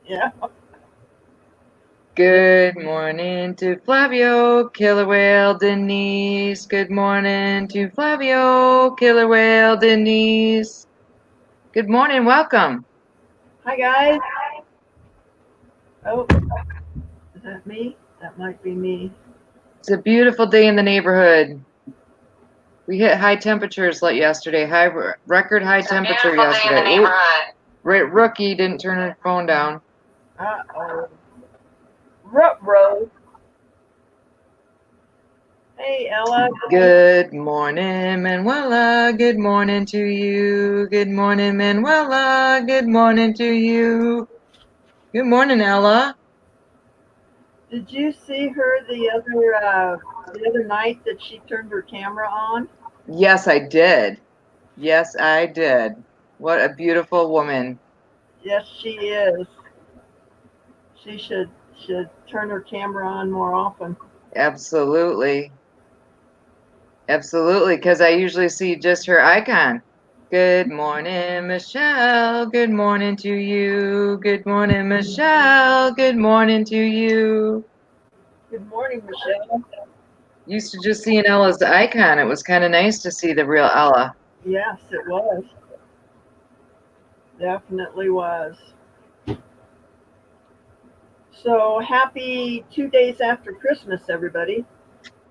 Yeah. Good morning to Flavio, Killer Whale Denise. Good morning to Flavio, Killer Whale Denise. Good morning, welcome. Hi, guys. Oh, is that me? That might be me. It's a beautiful day in the neighborhood. We hit high temperatures like yesterday, record high temperature yesterday. Ooh, Rookie didn't turn her phone down. Uh-oh. Ruh-roh. Hey, Ella. Good morning, Manuela. Good morning to you. Good morning, Manuela. Good morning to you. Good morning, Ella. Did you see her the other night that she turned her camera on? Yes, I did. Yes, I did. What a beautiful woman. Yes, she is. She should turn her camera on more often. Absolutely. Absolutely, because I usually see just her icon. Good morning, Michelle. Good morning to you. Good morning, Michelle. Good morning to you. Good morning, Michelle. Used to just see an Ella's icon. It was kind of nice to see the real Ella. Yes, it was. Definitely was. So happy 2 days after Christmas, everybody.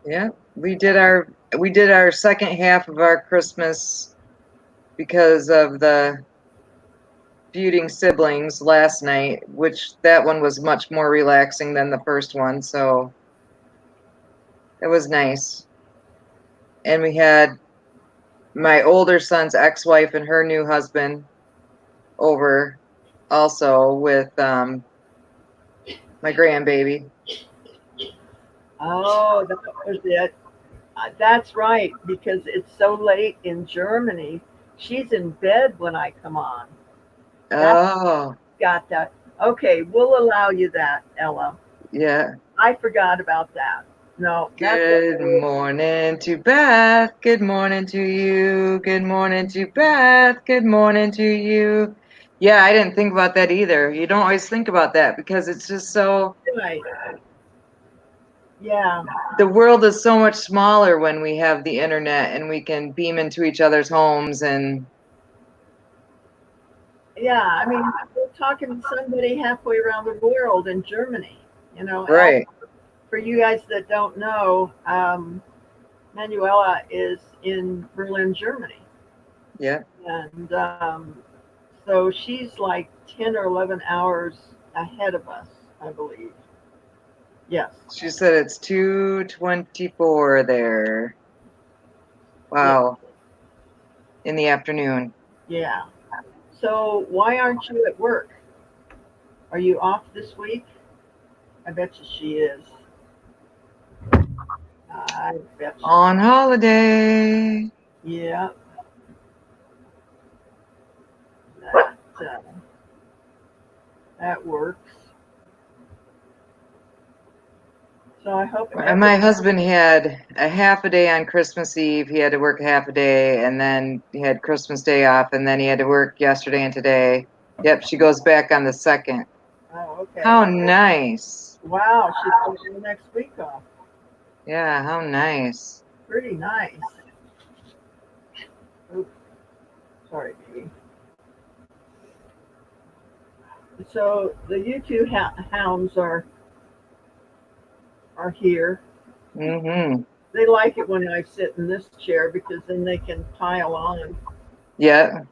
Yeah, we did our second half of our Christmas because of the feuding siblings last night, which that one was much more relaxing than the first one, so it was nice. And we had my older son's ex-wife and her new husband over also with my grandbaby. Oh, that was it. That's right, because it's so late in Germany. She's in bed when I come on. That's Oh, got that. Okay, we'll allow you that, Ella. yeah. I forgot about that. No, that's Good okay. morning to Beth. Good morning to you. Good morning to Beth. Good morning to you. Yeah, I didn't think about that either. You don't always think about that because it's just so, Right. Yeah. the world is so much smaller when we have the internet and we can beam into each other's homes and Yeah. I mean, we're talking to somebody halfway around the world in Germany. Ella, right. for you guys that don't know, Manuela is in Berlin, Germany. Yeah. And so she's like 10 or 11 hours ahead of us, I believe. Yes. She said it's 2:24 there. Yeah. Wow. In the afternoon. Yeah. So why aren't you at work? Are you off this week? I bet you she is. I bet you. On holiday. Yeah. That, that works. So I hope My husband had a half a day on Christmas Eve. He had to work half a day, and then he had Christmas Day off, and then he had to work yesterday and today. Yep, she goes back on the second. Oh, okay. How nice. Wow, she's taking the next week off. Yeah, how nice. Pretty nice. Oops, sorry, baby. So the U2 hounds are here. Mm-hmm. They like it when I sit in this chair because then they can pile on. Yeah,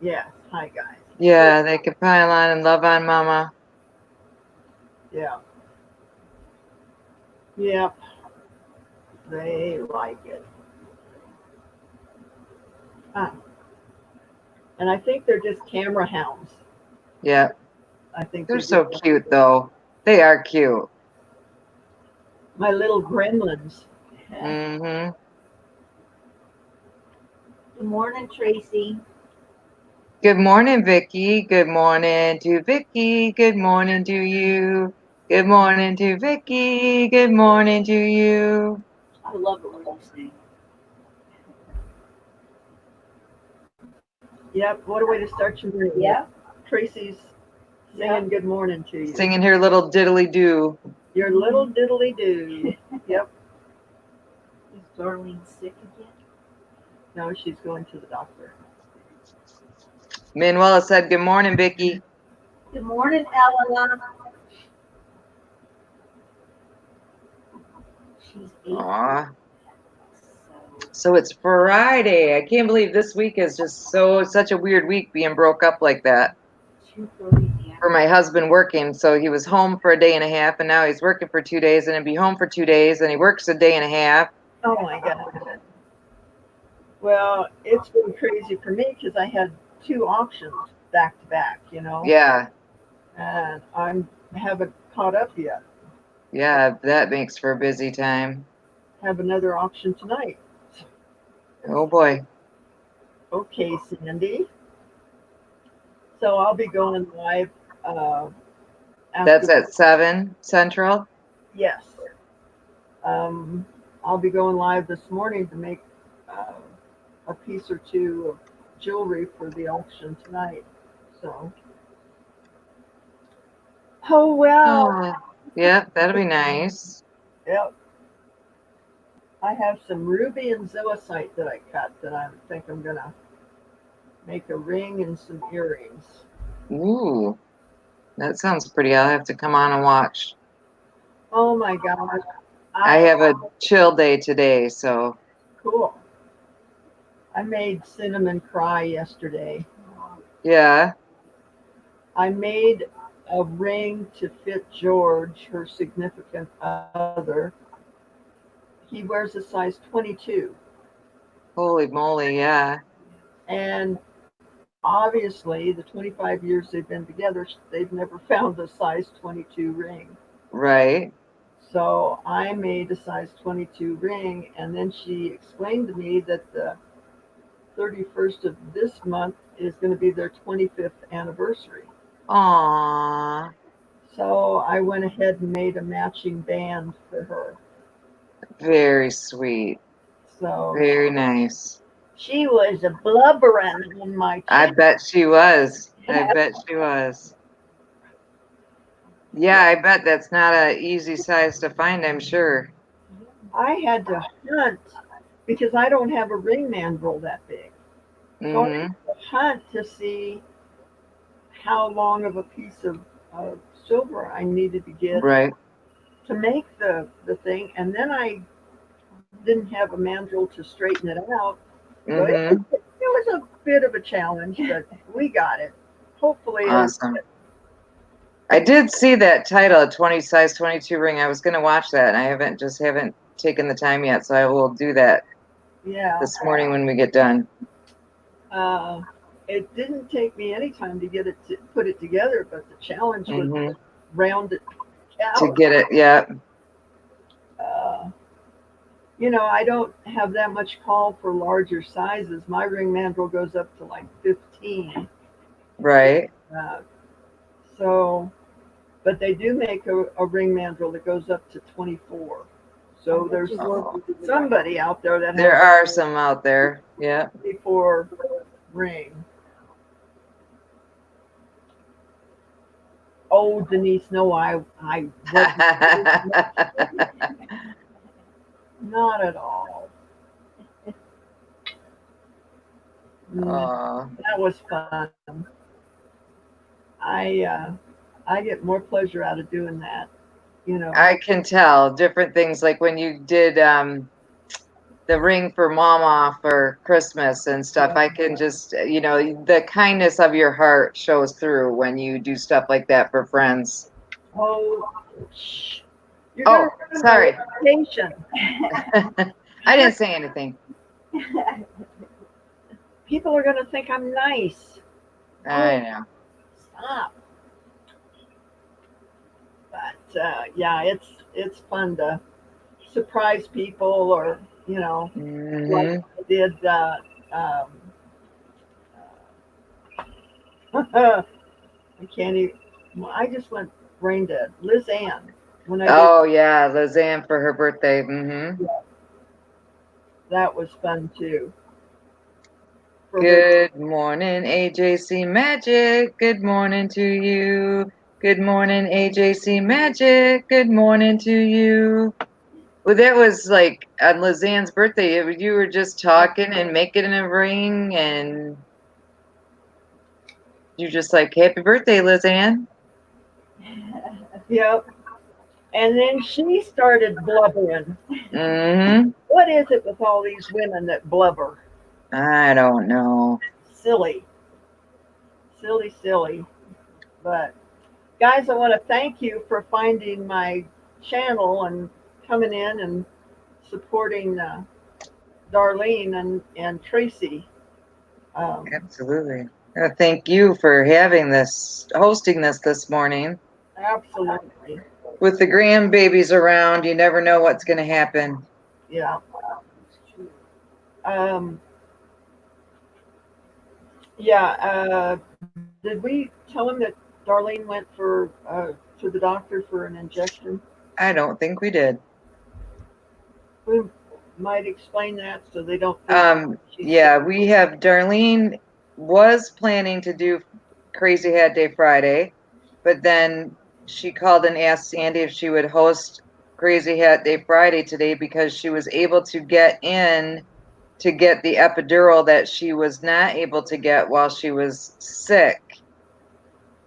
Yes, hi guys. yeah, they could pile on and love on Mama. Yeah, yep, they like it. Huh. And I think they're just camera hounds. Yeah, I think they're they just so cute, though. They are cute. my little gremlins. Mm-hmm. Good morning, Tracy. Good morning, Vicky. Good morning to Vicky. Good morning to you. Good morning to Vicky. Good morning to you. I love it when you sing. Yep, what a way to start your morning. Yeah. Tracy's Singing good morning to you. Singing her little diddly do. Your little diddly do. Yep. Is Darlene sick again? No, she's going to the doctor. Manuela said, "Good morning, Vicky." Good morning, Ella. She's 8. Aw. So So it's Friday. I can't believe this week is just such a weird week being broke up like that. 2:30 For my husband working, so he was home for a day and a half, and now he's working for 2 days, and he'll be home for 2 days, and he works a day and a half. Oh my God. Well, it's been crazy for me because I had 2 auctions back to back, you know, Yeah, and I haven't caught up yet. yeah, that makes for a busy time. Have another auction tonight. Oh boy. Okay, Sandy. So I'll be going live. That's After, at 7 Central. yes. I'll be going live this morning to make a piece or 2 of jewelry for the auction tonight. So, oh well. Oh, yeah, that'll be nice. Yep. I have some ruby and zoisite that I cut that I think I'm gonna make a ring and some earrings. Ooh, that sounds pretty. I'll have to come on and watch. Oh my gosh. I have a chill day today, so Cool. I made Cinnamon cry yesterday. yeah. I made a ring to fit George, her significant other. He wears a size 22. Holy moly, yeah. And obviously, the 25 years they've been together, they've never found a size 22 ring. Right. So I made a size 22 ring, and then she explained to me that the 31st of this month is going to be their 25th anniversary. Aww. So I went ahead and made a matching band for her. Very sweet. So Very nice. she was a blubbering on my I cheek. bet she was. I bet she was. Yeah, I bet that's not an easy size to find, I'm sure. I had to hunt because I don't have a ring mandrel that big. So I Mm-hmm. had to hunt to see how long of a piece of silver I needed to get Right. to make the thing. And then I didn't have a mandrel to straighten it out. So Mm-hmm. it was a bit of a challenge, but we got it. Hopefully, Awesome. I did see that title, a 20 size 22 ring. I was going to watch that, and I haven't taken the time yet, so I will do that yeah. this morning when we get done. It didn't take me any time to get it to put it together, but the challenge was Mm-hmm. to round it To out. get it, yeah. You know, I don't have that much call for larger sizes. My ring mandrel goes up to like 15. Right. So, but they do make a ring mandrel that goes up to 24. So there's somebody out there that There has are some out there. Yeah. a 24 ring. Oh, Denise, no, I wasn't. Not at all. Aw. That was fun. I get more pleasure out of doing that. You know. I can tell different things, like when you did the ring for Mama for Christmas and stuff. I can just, the kindness of your heart shows through when you do stuff like that for friends. Oh, you're Oh, gonna sorry. reputation. I didn't say anything. People are gonna think I'm nice. I know. Stop. But yeah, it's fun to surprise people, or like Mhm. I did. I can't even. I just went brain dead. Liz Ann. When I did Oh yeah, Lizanne for her birthday. Mm-hmm. that was fun too. for her. Good morning, AJC Magic. Good morning to you. Good morning, AJC Magic. Good morning to you. Well, that was like on Lizanne's birthday. You were just talking and making a ring, and you're just like, "Happy birthday, Lizanne." Yep. And then she started blubbering. Mm-hmm. What is it with all these women that blubber? I don't know. Silly. Silly, silly. But guys, I want to thank you for finding my channel and coming in and supporting Darlene and Tracy. Absolutely. Thank you for hosting this morning. Absolutely. With the grandbabies around, you never know what's going to happen. Yeah. Um, yeah. Did we tell him that Darlene went to the doctor for an injection? I don't think we did. We might explain that so they don't think she's Yeah, sick. we have Darlene was planning to do Crazy Hat Day Friday, but then she called and asked Sandy if she would host Crazy Hat Day Friday today because she was able to get in to get the epidural that she was not able to get while she was sick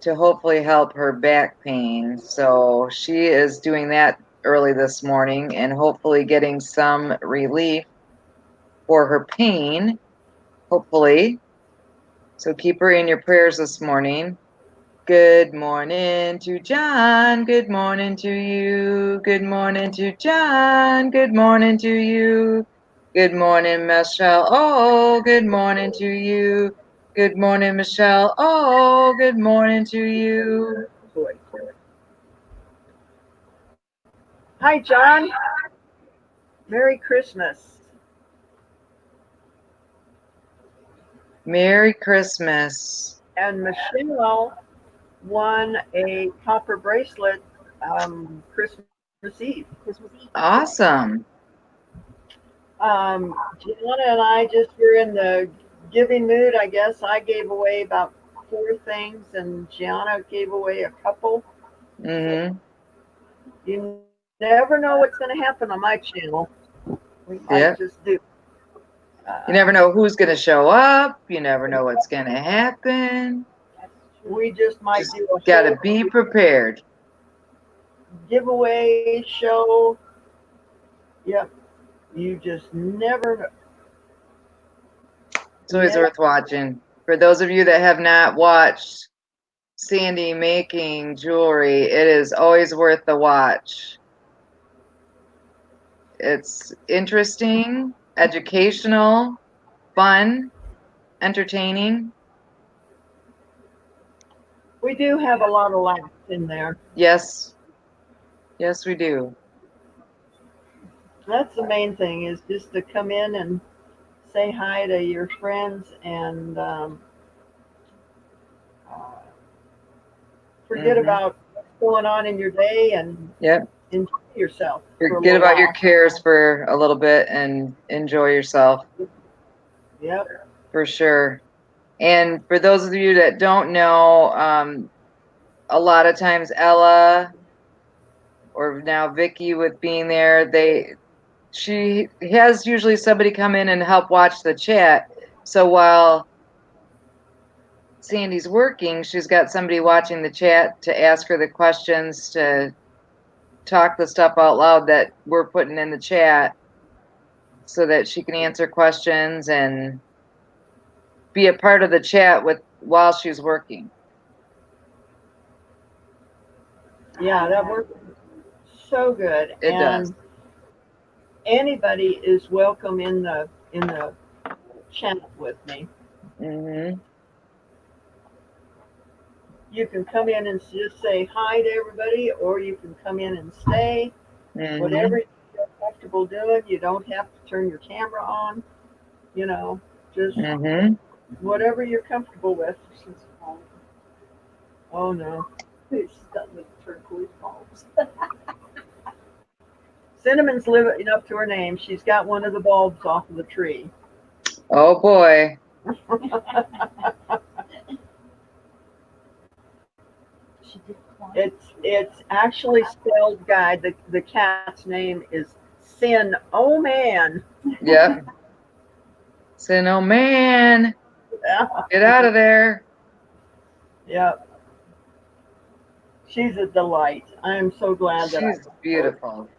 to hopefully help her back pain. So she is doing that early this morning and hopefully getting some relief for her pain, hopefully. So keep her in your prayers this morning. Good morning to John. Good morning to you. Good morning to John. Good morning to you. Good morning, Michelle. Oh, good morning to you. Good morning, Michelle. Oh, good morning to you. Boy. Hi, John. Merry Christmas. Merry Christmas. And Michelle won a copper bracelet Christmas Eve. Awesome. Gianna and I just were in the giving mood, I guess. I gave away about 4 things, and Gianna gave away a couple. Mm-hmm. You never know what's going to happen on my channel. We might Yep. just do. You never know who's going to show up. You never know what's going to happen. We just might Just do a got to whole be prepared. giveaway show. Yep. You just never know. It's always Never. worth watching. For those of you that have not watched Sandy making jewelry, it is always worth the watch. It's interesting, educational, fun, entertaining. We do have a lot of laughs in there. Yes. Yes, we do. That's the main thing, is just to come in and say hi to your friends and forget Mhm. about what's going on in your day and Yep. enjoy yourself. For a Forget little about your while. cares for a little bit and enjoy yourself. Yep. For sure. And for those of you that don't know, a lot of times Ella or now Vicky with being there, she has usually somebody come in and help watch the chat. So while Sandy's working, she's got somebody watching the chat to ask her the questions, to talk the stuff out loud that we're putting in the chat so that she can answer questions and be a part of the chat while she's working. Yeah, that works so good. It does. Anybody is welcome in the chat with me. Mm-hmm. You can come in and just say hi to everybody, or you can come in and stay. Mm-hmm. Whatever you feel comfortable doing. You don't have to turn your camera on. Just Mm-hmm. whatever you're comfortable with. Oh no. She's got the turquoise bulbs. Cinnamon's living up to her name. She's got one of the bulbs off of the tree. Oh boy. She did climb. It's actually spelled, Guy. The cat's name is Sin. Oh man. Yep. Saying, oh man, get out of there. Yep. She's a delight. I am so glad that She's beautiful.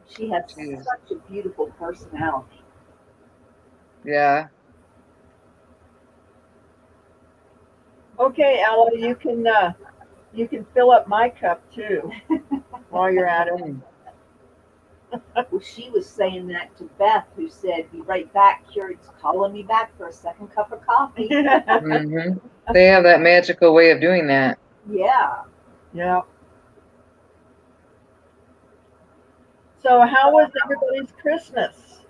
She has Jeez. such a beautiful personality. Yeah. Okay, Ella, you can fill up my cup too while you're at it. Well, she was saying that to Beth, who said, "Be right back. Keurig calling me back for a second cup of coffee." Hmm. They have that magical way of doing that. Yeah. Yeah. So how was everybody's Christmas?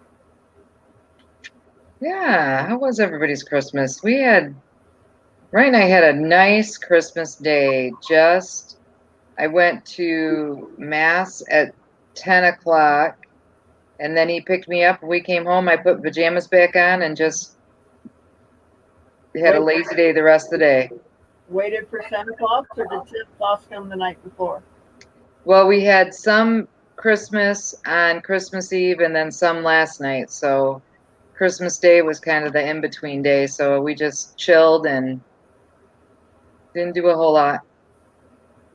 Yeah. How was everybody's Christmas? Right and I had a nice Christmas day. I went to Mass at 10 o'clock, and then he picked me up and we came home. I put pajamas back on and just had a lazy day the rest of the day. Waited for Santa Claus, or did Santa Claus come the night before? Well, we had some Christmas on Christmas Eve and then some last night. So Christmas Day was kind of the in-between day. So we just chilled and didn't do a whole lot.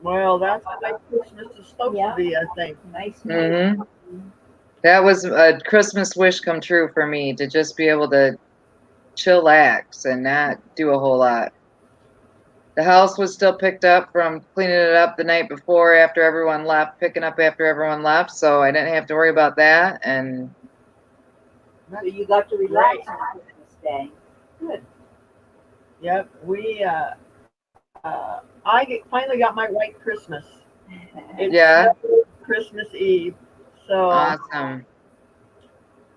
Well, that's the way Christmas is supposed to be, I think. Nice. Hmm. That was a Christmas wish come true for me, to just be able to chillax and not do a whole lot. The house was still picked up from cleaning it up the night before after everyone left, picking up after everyone left, so I didn't have to worry about that. And So you got to relax on Christmas Day. Good. Yep, finally got my white Christmas. It Yeah. snowed Christmas Eve, so awesome.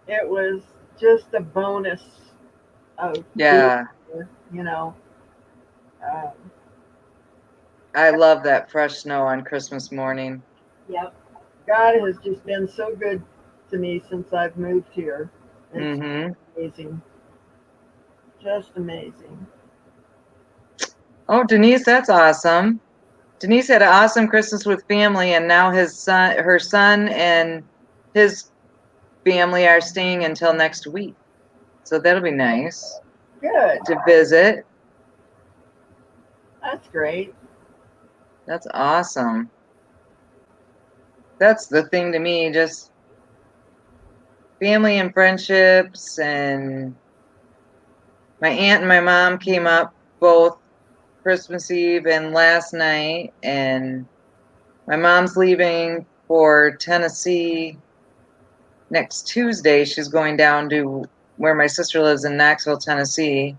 it was just a bonus of Yeah. you know. Um, I love that fresh snow on Christmas morning. Yep. God has just been so good to me since I've moved here. It's Hmm. amazing, just amazing. Oh, Denise, that's awesome. Denise had an awesome Christmas with family, and now her son and his family are staying until next week. So that'll be nice Good, to visit. that's great. That's awesome. That's the thing to me, just family and friendships. And my aunt and my mom came up both Christmas Eve and last night, and my mom's leaving for Tennessee next Tuesday. She's going down to where my sister lives in Knoxville, Tennessee.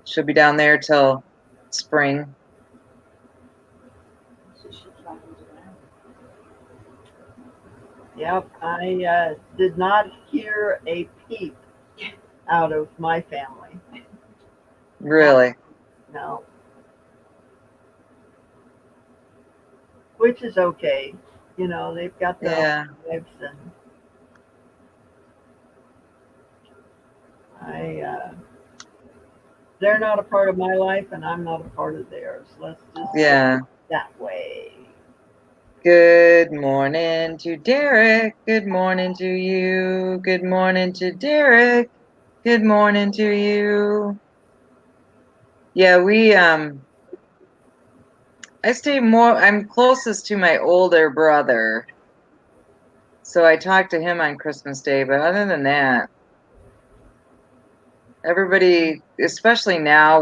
She'll be down there till spring. So she travels around. Yep, I did not hear a peep out of my family. Really? No, which is okay. You know, they've got their Yeah. own lives, and they're not a part of my life, and I'm not a part of theirs. Let's just Yeah. put it that way. Good morning to Derek. Good morning to you. Good morning to Derek. Good morning to you. Yeah, I'm closest to my older brother. So I talked to him on Christmas Day, but other than that, everybody, especially now,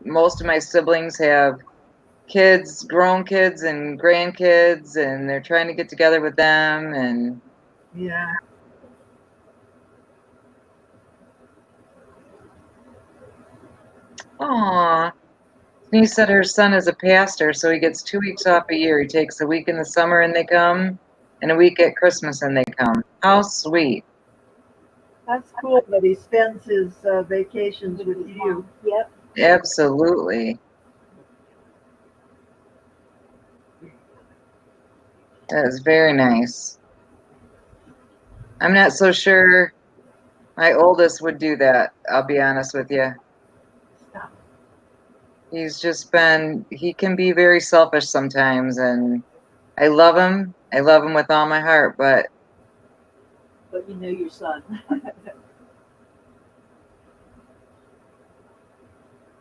most of my siblings have kids, grown kids and grandkids, and they're trying to get together with them. And Yeah, aw, he said her son is a pastor, so he gets 2 weeks off a year. He takes a week in the summer and they come, and a week at Christmas and they come. How sweet. that's cool that he spends his vacations with you. Yep. Absolutely. That is very nice. I'm not so sure My oldest would do that. I'll be honest with you. Stop. He can be very selfish sometimes, and I love him. I love him with all my heart, but But you know your son.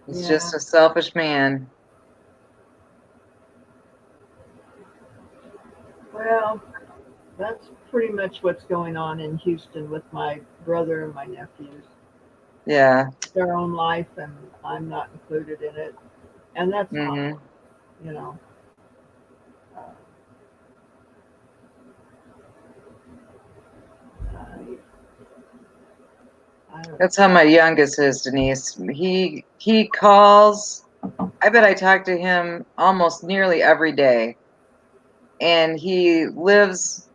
he's Yeah. just a selfish man. Well, that's pretty much what's going on in Houston with my brother and my nephews. Yeah. Their own life, and I'm not included in it, and that's fine. Hmm. You know. Uh, I don't. That's how my youngest is, Denise. He calls. I bet I talk to him almost nearly every day, and he lives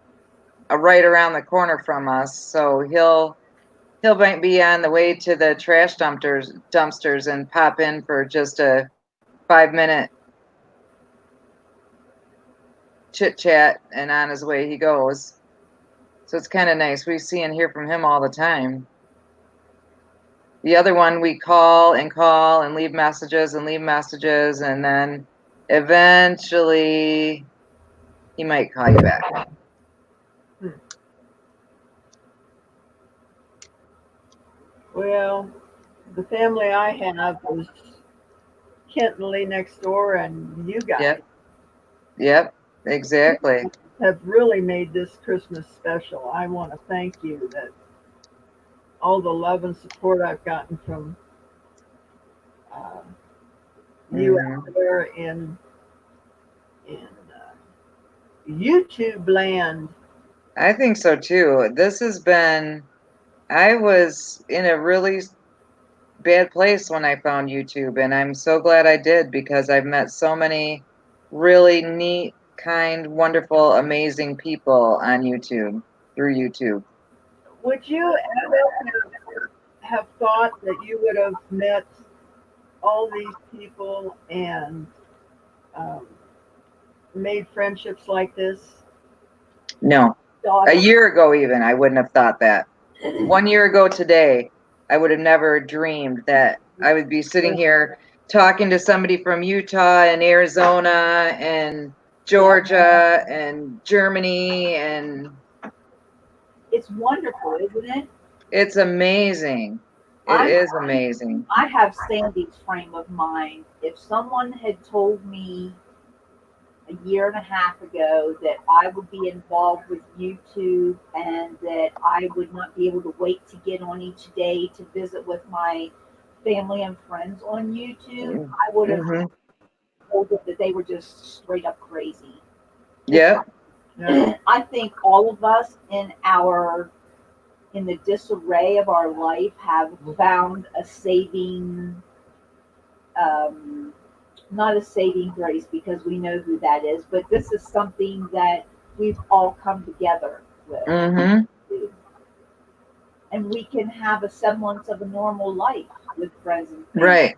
right around the corner from us. So he'll might be on the way to the trash dumpsters and pop in for just a 5 minute chit chat, and on his way he goes. So it's kind of nice. We see and hear from him all the time. The other one, we call and leave messages, and then eventually he might call you back. Well, the family I have is Kent and Lee next door, and you guys Yep, exactly. have really made this Christmas special. I want to thank you that all the love and support I've gotten from uh, you out there in YouTube land. I think so too. I was in a really bad place when I found YouTube, and I'm so glad I did because I've met so many really neat, kind, wonderful, amazing people on YouTube, through YouTube. Would you ever have thought that you would have met all these people and um, made friendships like this? No, a Daughter. year ago even, I wouldn't have thought that. 1 year ago today, I would have never dreamed that I would be sitting here talking to somebody from Utah and Arizona and Georgia and Germany, and It's wonderful, isn't it? it's amazing. It is amazing. I have Sandy's frame of mind. If someone had told me a year and a half ago that I would be involved with YouTube and that I would not be able to wait to get on each day to visit with my family and friends on YouTube, I would have Hmm. told them that they were just straight up crazy. Yep. Yeah. I think all of us in the disarray of our life have found a saving not a saving grace because we know who that is, but this is something that we've all come together with. Hmm. And we can have a semblance of a normal life with friends and family Right.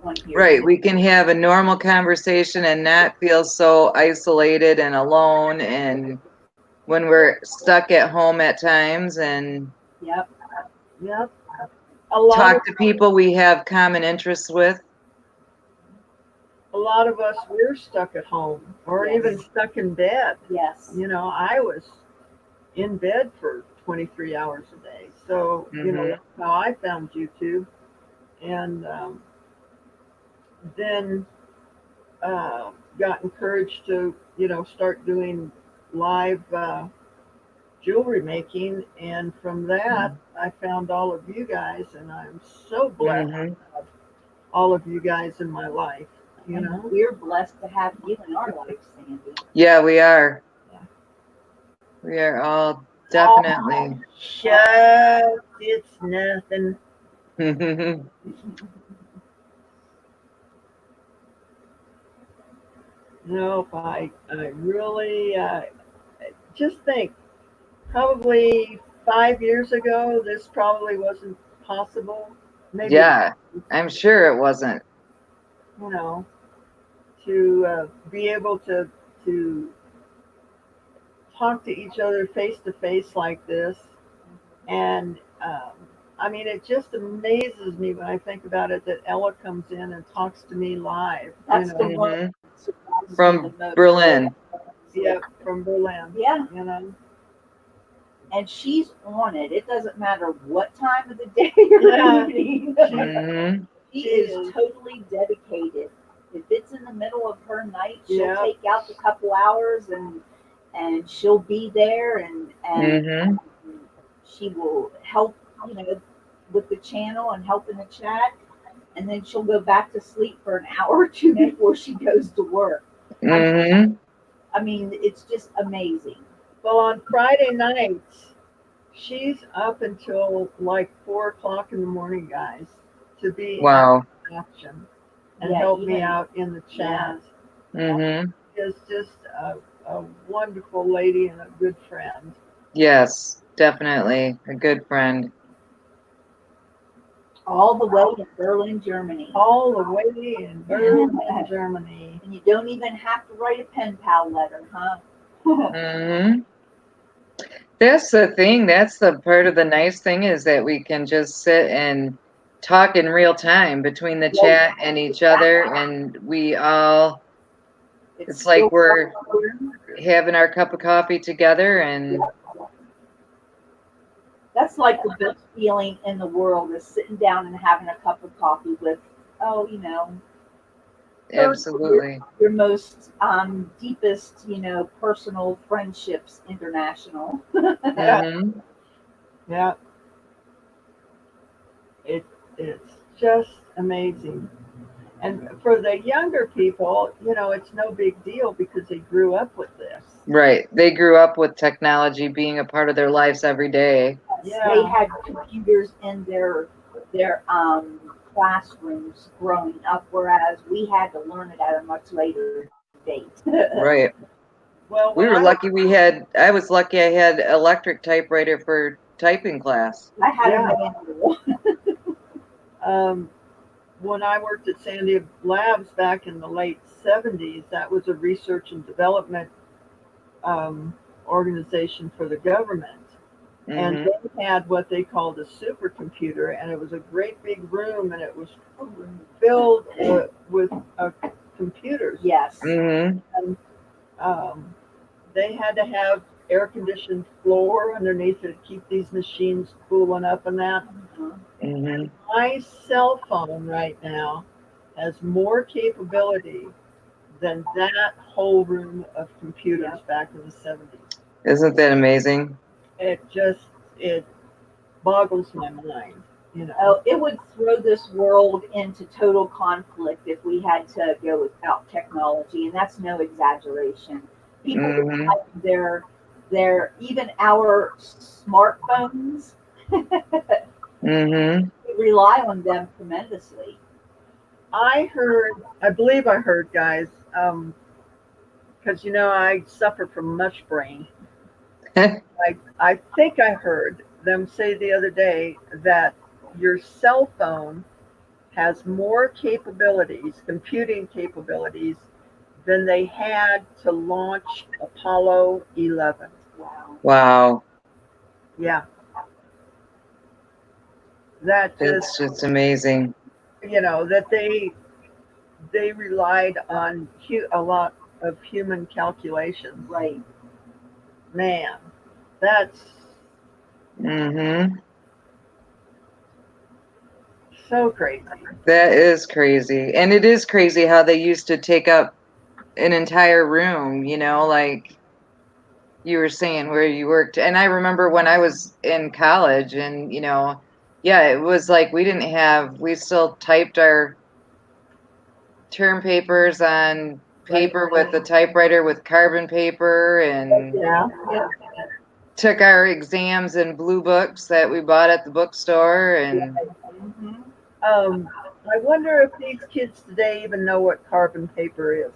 on here. Right. We can have a normal conversation and not feel so isolated and alone, and when we're stuck at home at times, and Yep. Yep. A lot talk to people we have common interests with. of us we're stuck at home or Yes. even stuck in bed. Yes. You know, I was in bed for 23 hours a day. So, you know, Mhm. that's how I found YouTube. And then got encouraged to, you know, start doing live jewelry making. And from that, I found all of you guys, and I'm so blessed Mhm. to have all of you guys in my life, you And know? we're blessed to have you in our life, Sandy. Yeah, we are. Yeah. We are all definitely. Shucks, it's nothing. Nope, I really just think probably 5 years ago, this probably wasn't possible. Maybe, Yeah, I'm sure it wasn't. you know, to be able to talk to each other face to face like this, and I mean, it just amazes me when I think about it that Ella comes in and talks to me live. That's the one Mhm. that surprises me From the most. Berlin. Yeah, from Berlin. Yeah, You know. and she's on it. It doesn't matter what time of the day you're Yeah. eating. Mhm. She She is is. totally dedicated. If it's in the middle of her night, she'll Yeah. take out the couple hours and she'll be there and Mhm. she will help, you know, with the channel and help in the chat, and then she'll go back to sleep for an hour or two before she goes to work. Mhm. I mean, it's just amazing. Well, on Friday nights, she's up until like 4 o'clock in the morning, guys, to be Wow. in action and Yeah, help me even- out in the chat. Mhm. Is just a wonderful lady and a good friend. Yes, definitely a good friend. All the way in Berlin, Germany. All the way in Berlin, Germany. And you don't even have to write a pen pal letter, huh? Mhm. That's the thing. That's the part of the nice thing is that we can just sit and talk in real time between the chat and each other, and we all. It's like we're having our cup of coffee together, and That's like the best feeling in the world is sitting down and having a cup of coffee with, oh, you know, absolutely. your most deepest, you know, personal friendships international. Yeah, Mhm. yeah. It's just amazing. And for the younger people, you know, it's no big deal because they grew up with this. Right. They grew up with technology being a part of their lives every day. Yeah. They had computers in their classrooms growing up, whereas we had to learn it at a much later date. Right. Well, We when were lucky I was lucky I had electric typewriter for typing class. I had Yeah. a manual. um, when I worked at Sandia Labs back in the late 70s, that was a research and development organization for the government. And Mhm. they had what they called a supercomputer, and it was a great big room, and it was filled with computers. Yes. Mhm. And um, they had to have air conditioned floor underneath it to keep these machines cooling up and that. Mhm. My cell phone right now has more capability than that whole room of computers back in the 70s. Isn't that amazing? It boggles my mind, you know. Oh, it would throw this world into total conflict if we had to go without technology, and that's no exaggeration. People Mhm. like their even our smartphones, Mhm. we rely on them tremendously. I believe I heard, guys, because you know I suffer from mush brain. I think I heard them say the other day that your cell phone has more capabilities, computing capabilities, than they had to launch Apollo 11. Wow. Wow. Yeah, that It's just, just amazing. you know, that they relied on a lot of human calculations. Right. Man, that's Mhm. so crazy. That is crazy. And it is crazy how they used to take up an entire room, like you were saying where you worked. And I remember when I was in college and, yeah, it was like we still typed our term papers on paper with a typewriter with carbon paper and Yeah. Yeah. took our exams in blue books that we bought at the bookstore and Mhm. I wonder if these kids today even know what carbon paper is.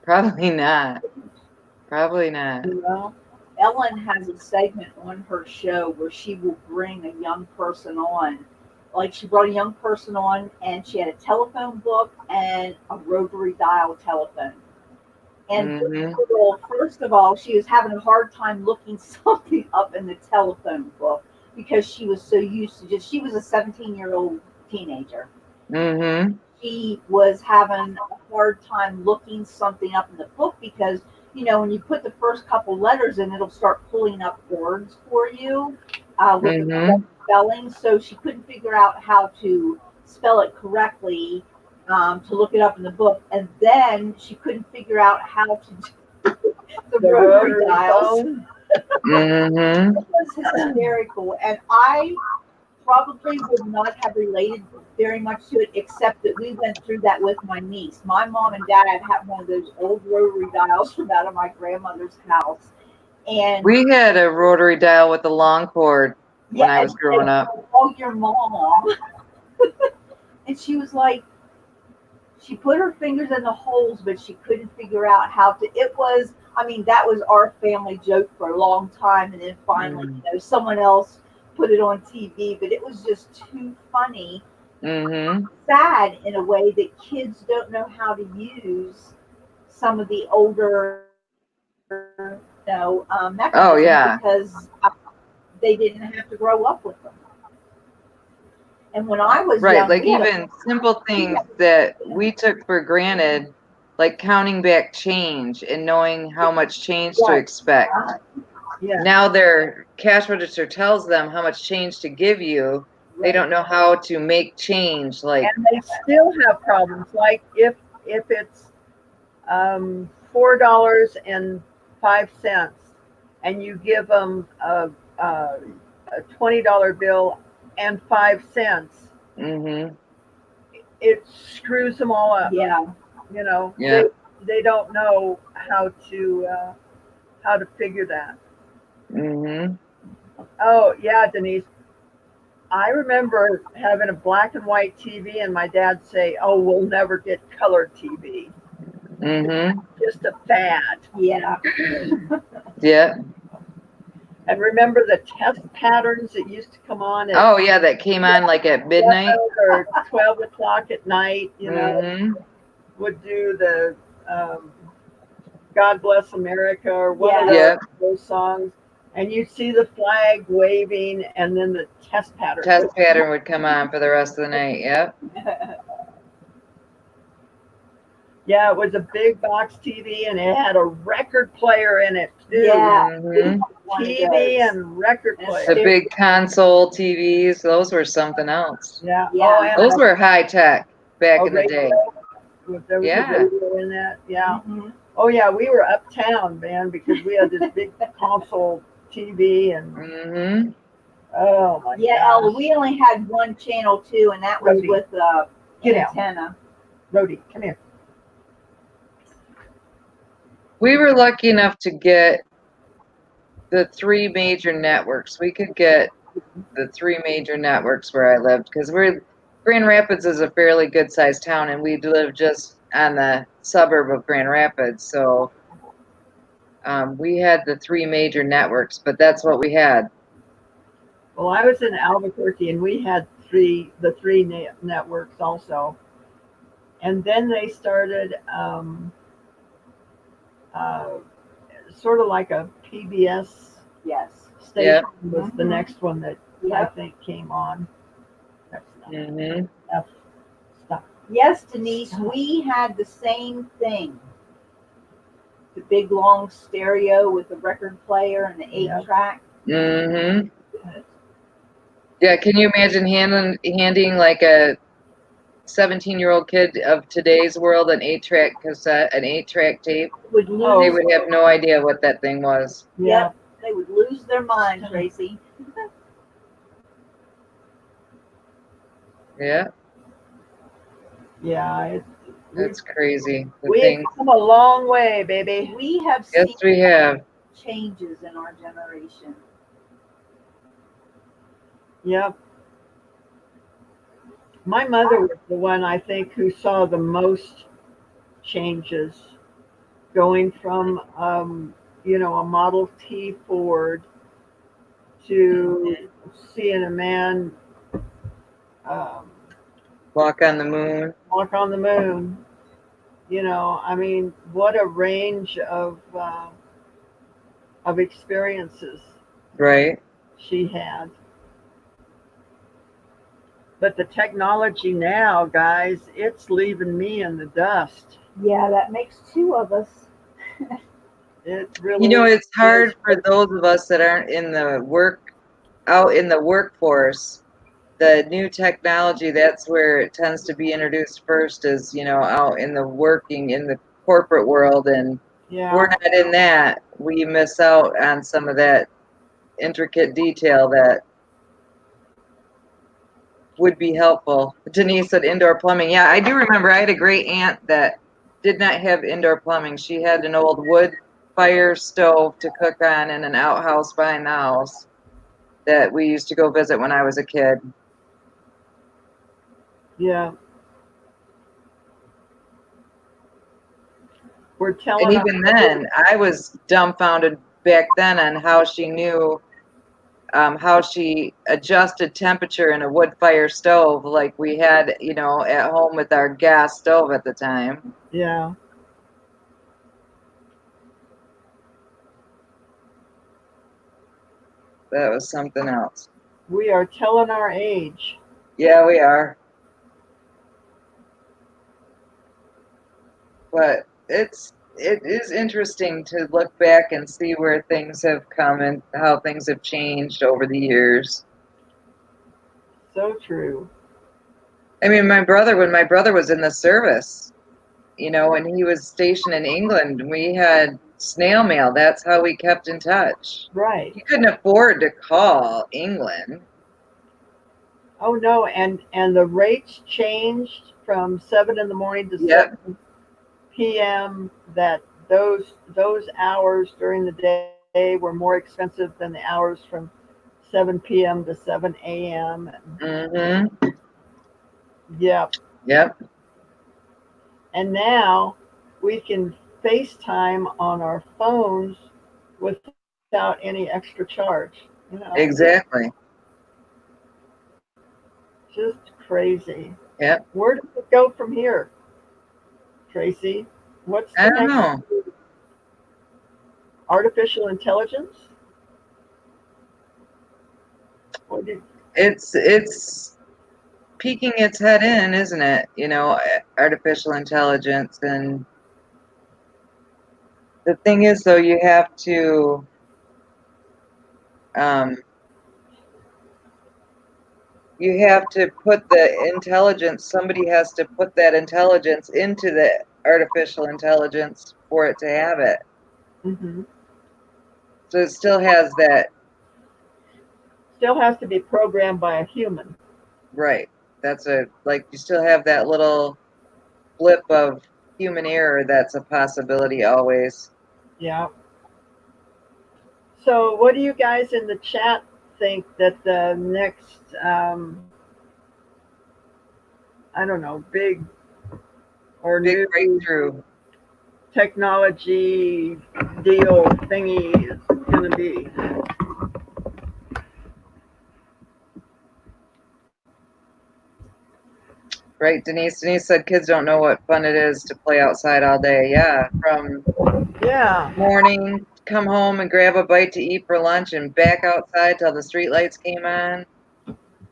probably not. Probably not. You know? Ellen has a segment on her show where she will bring a young person on. Like she brought a young person on and she had a telephone book and a rotary dial telephone. And this Mhm. girl, first of all, she was having a hard time looking something up in the telephone book. because she was so used to she was a 17-year-old teenager. Mm-hmm. She was having a hard time looking something up in the book because, when you put the first couple letters in, it'll start pulling up words for you with the Mm-hmm. correct spelling. So she couldn't figure out how to spell it correctly to look it up in the book. And then she couldn't figure out how to do the rotary dials. phone. Mm-hmm. It was hysterical. And I probably would not have related very much to it, except that we went through that with my niece. My mom and dad had one of those old rotary dials from out of my grandmother's house. And We had a rotary dial with a long cord when yeah, I was growing up. Oh, your mom. And she was like, she put her fingers in the holes, but she couldn't figure out how to. It was, that was our family joke for a long time. And then finally, someone else put it on TV, but it was just too funny. Mm-hmm. Sad in a way that kids don't know how to use some of the older, mechanisms Oh, yeah. because they didn't have to grow up with them. And when I was Right, young, like we had even simple things that we took for granted, like counting back change and knowing how much change to Right. expect. Yeah. Now their cash register tells them how much change to give you. They don't know how to make change. Like, And they still have problems. Like if it's $4.05, and you give them a $20 bill and 5 cents, mm-hmm. it screws them all up. Yeah. Yeah. They don't know how to figure that. Mm-hmm. Oh yeah, Denise. I remember having a black and white TV, and my dad say, "Oh, we'll never get color TV. Mm-hmm. Just a fad." Yeah. Yeah. And remember the test patterns that used to come on at Oh, yeah, that came on like at midnight. 12 or 12 o'clock at night. Mm-hmm. Would do the "God Bless America" or one of Yeah. those songs, and you'd see the flag waving, and then the test pattern. Test pattern would come on for the rest of the night. Yep. Yeah, it was a big box TV, and it had a record player in it too. Yeah. Mm-hmm. TV and record And player. The big console TVs, those were something else. Yeah. Yeah. Oh, and Those were high tech back in the radio. day. There was Yeah. a radio in that. Yeah. Mhm. Oh yeah, we were uptown, man, because we had this big console TV, and Mm-hmm. oh my Yeah, gosh. Ella, we only had one channel too, and that was Rhodey. with Get out. antenna. Rhodey, come here. We were lucky enough to get the three major networks. We could get the three major networks where I lived because Grand Rapids is a fairly good sized town, and we live just on the suburb of Grand Rapids. So we had the three major networks, but that's what we had. Well, I was in Albuquerque, and we had the three networks also, and then they started sort of like a PBS Yes. station Yep. was the Mhm. next one that I Yep. think came on. That's not Mm-hmm. F stuff. Yes, Denise, we had the same thing. The big long stereo with the record player and the 8-track. Mm-hmm. Yeah, can you imagine handing like a 17-year-old kid of today's world an 8-track cassette, an 8-track tape? Would lose. Oh. They would have no idea what that thing was. Yeah. Yep, they would lose their mind, Tracy. Yeah, Yeah. that's crazy. The We've thing. come a long way, baby. We have Yes, seen we have. changes in our generation. Yep. My mother was the one, I think, who saw the most changes, going from a Model T Ford to seeing a man Walk on the moon. walk on the moon. I mean, what a range of experiences Right. she had. But the technology now, guys, it's leaving me in the dust. Yeah, that makes two of us. It really It's hard is. for those of us that aren't out in the workforce. The new technology, that's where it tends to be introduced first, is, out in the corporate world. And we're Yeah, not in that. We miss out on some of that intricate detail that would be helpful. Denise said indoor plumbing. Yeah, I do remember I had a great aunt that did not have indoor plumbing. She had an old wood fire stove to cook on in an outhouse behind the house that we used to go visit when I was a kid. yeah. We're And telling our even then, I was dumbfounded back then on how she knew how she adjusted temperature in a wood fire stove like we had, at home with our gas stove at the time. yeah. That was something else. We are telling our age. Yeah, we are. But it is interesting to look back and see where things have come and how things have changed over the years. So true. I mean, when my brother was in the service, when he was stationed in England, we had snail mail. That's how we kept in touch. Right. He couldn't afford to call England. Oh no, and the rates changed from 7 in the morning to Yep. 7 p.m. That those hours during the day were more expensive than the hours from 7 p.m. to 7 a.m. Mm-hmm. Yep. Yep. And now we can FaceTime on our phones without any extra charge. Exactly. Just crazy. Yep. Where does it go from here, Tracy? What's the I don't next? know. Artificial intelligence? What did, It's peeking its head in, isn't it? Artificial intelligence. And the thing is, though, you have to put the intelligence, somebody has to put that intelligence into the artificial intelligence for it to have it. mm-hmm. So it still has that, Still has to be programmed by a human. right. You still have that little blip of human error that's a possibility always. Yeah. So, what do you guys in the chat think that the next, I don't know, big or Big new breakthrough. technology deal thingy is going to be? Right, Denise? Denise said kids don't know what fun it is to play outside all day. Yeah, from morning, come home and grab a bite to eat for lunch and back outside till the street lights came on.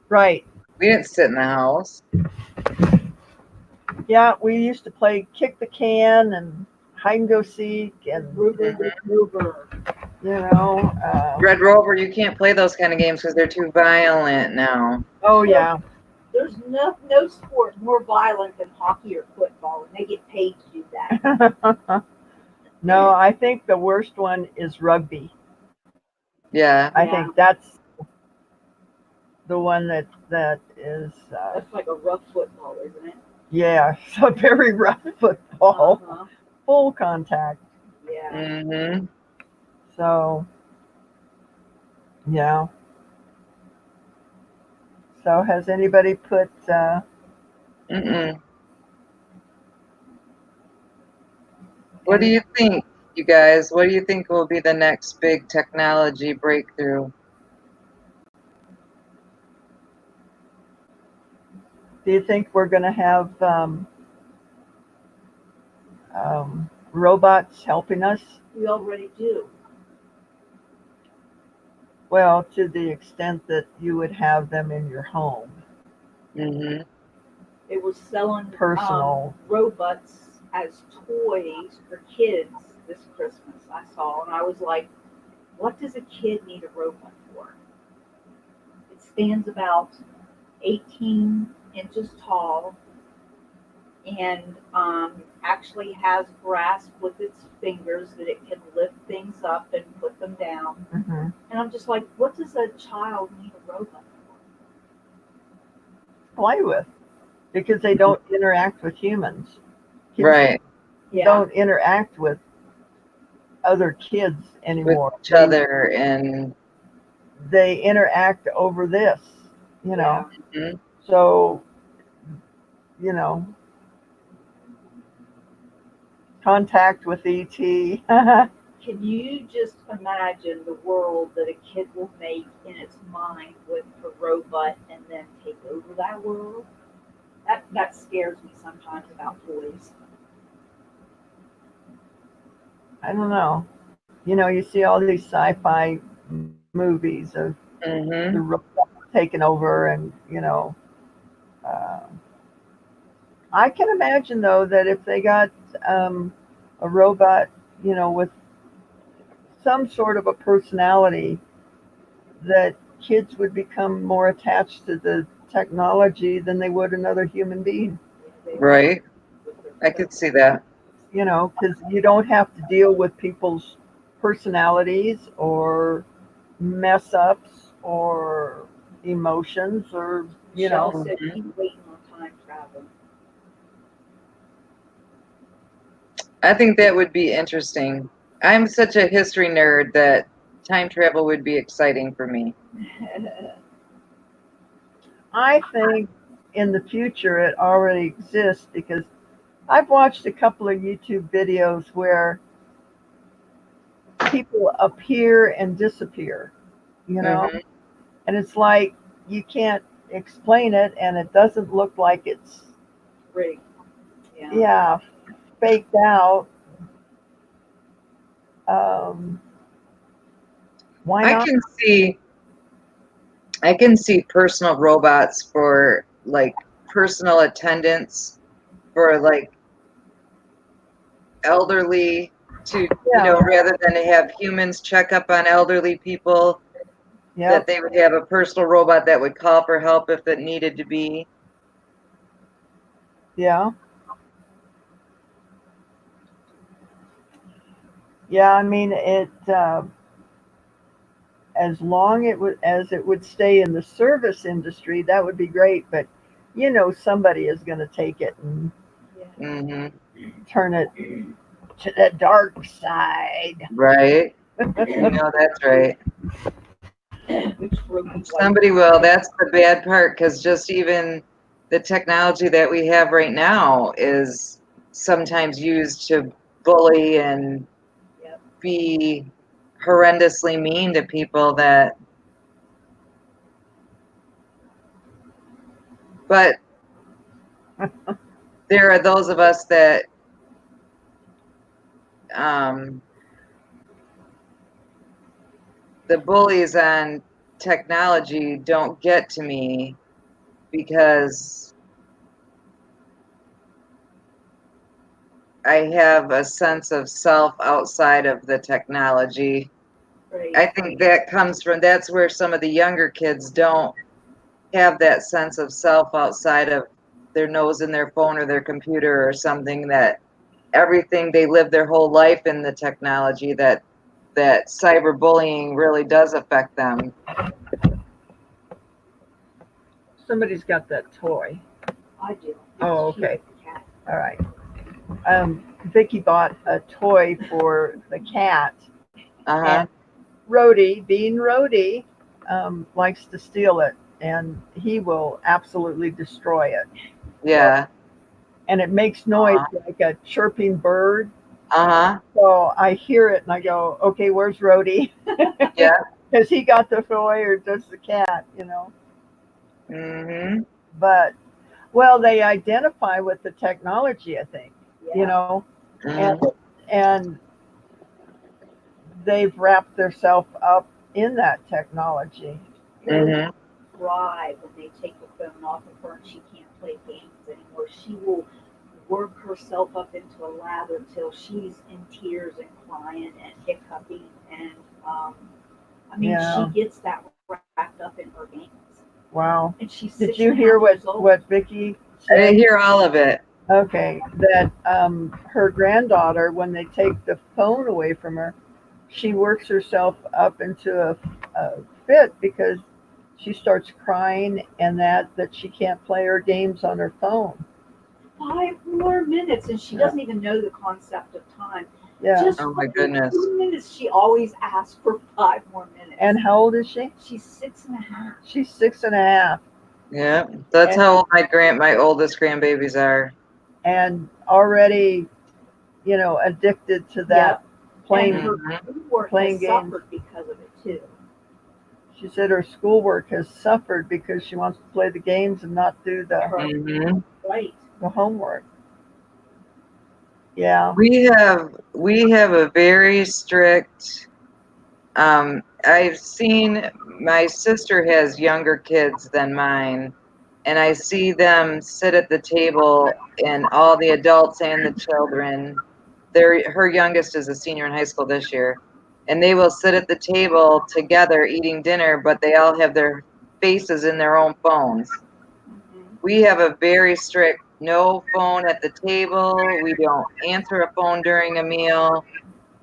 Right. We didn't sit in the house. Yeah, we used to play kick the can and hide and go seek and Rover. Red Rover, you can't play those kind of games because they're too violent now. Oh yeah. There's no sport more violent than hockey or football, and they get paid to do that. No, I think the worst one is rugby. Yeah. I think that's the one that is. That's like a rough football, isn't it? Yeah, so very rough football, full contact. Yeah. Mm-hmm. So, yeah. So, has anybody put? Mm-mm. What do you think, you guys? What do you think will be the next big technology breakthrough? Do you think we're going to have robots helping us? We already do. Well, to the extent that you would have them in your home. Mhm. It was selling Personal. robots as toys for kids this Christmas. I saw, and I was like, "What does a kid need a robot for?" It stands about 18 inches tall and actually has grasp with its fingers that it can lift things up and put them down. Mhm. And I'm just like, what does a child need a robot Play with, because they don't interact with humans. Kids Right. for? don't interact with other kids With anymore. each other and They interact over this, you know. Mhm. So, you know, contact with ET. Can you just imagine the world that a kid will make in its mind with a robot and then take over that world? That scares me sometimes about toys. I don't know. You know, you see all these sci-fi movies of the Mhm. robot taking over, and uh, I can imagine though that if they got a robot, with some sort of a personality, that kids would become more attached to the technology than they would another human being. They Right. with their I could see that. Because you don't have to deal with people's personalities or mess ups or emotions or, Michelle said Mhm. she's waiting on time travel. I think that would be interesting. I'm such a history nerd that time travel would be exciting for me. I think in the future it already exists, because I've watched a couple of YouTube videos where people appear and disappear, you know, Mhm. and it's like you can't explain it, and it doesn't look like it's, Rigged. Yeah. yeah, faked out. Um, why I not? can see I can see personal robots for like personal attendants for like elderly to, Yeah, rather than to have humans check up on elderly people, that yep, they would have a personal robot that would call for help if it needed to be. yeah, yeah. I mean, as long as it would stay in the service industry, that would be great. But somebody is going to take it and Yeah. Mhm. turn it to the dark side. Right. No, that's right. Which robots like Somebody will. That's the bad part, because just even the technology that we have right now is sometimes used to bully and Yep. be horrendously mean to people but there are those of us that um, the bullies on technology don't get to me because I have a sense of self outside of the technology. Right. I think that's where some of the younger kids don't have that sense of self outside of their nose in their phone or their computer or something, that everything they live their whole life in the technology, that cyberbullying really does affect them. Somebody's got that toy. I do. Oh, It's cute. okay. The cat. All right. Vicky bought a toy for the cat, Uh-huh. and Rhodey, being Rhodey, likes to steal it, and he will absolutely destroy it. So, Yeah. and it makes noise Uh-huh. like a chirping bird. Uh-huh. So I hear it and I go, okay, where's Rhodey? Yeah. Has he got the toy or does the cat? Mhm. But, well, they identify with the technology, I think, you Yeah. know, and, Mhm. and they've wrapped themselves up in that technology. Mhm. cry when they take the phone off of her and she can't play games anymore. She will work herself up into a lather till she's in tears and crying and hiccuping. And I mean, Yeah. she gets that wrapped up in her games. Wow. And she's Did 6 you and a hear half years old. what Vicky I said? didn't hear all of it. Okay, that her granddaughter, when they take the phone away from her, she works herself up into a fit because she starts crying and that she can't play her games on her phone. 5 more minutes, and she doesn't even know the concept of time. Yeah. Just Oh my 5 goodness. more minutes. She always asks for 5 more minutes. And how old is she? She's 6 and a half. She's 6.5, Yeah, that's And- how old my oldest grandbabies are. and already, addicted to that playing. And her Mhm. schoolwork Playing has games. suffered because of it too. She said her schoolwork has suffered because she wants to play the games and not do Mhm. Right. the homework. Yeah. We have a very strict. I've seen my sister has younger kids than mine, and I see them sit at the table, and all the adults and the children. Her youngest is a senior in high school this year, and they will sit at the table together eating dinner, but they all have their faces in their own phones. Mhm. We have a very strict no phone at the table. We don't answer a phone during a meal.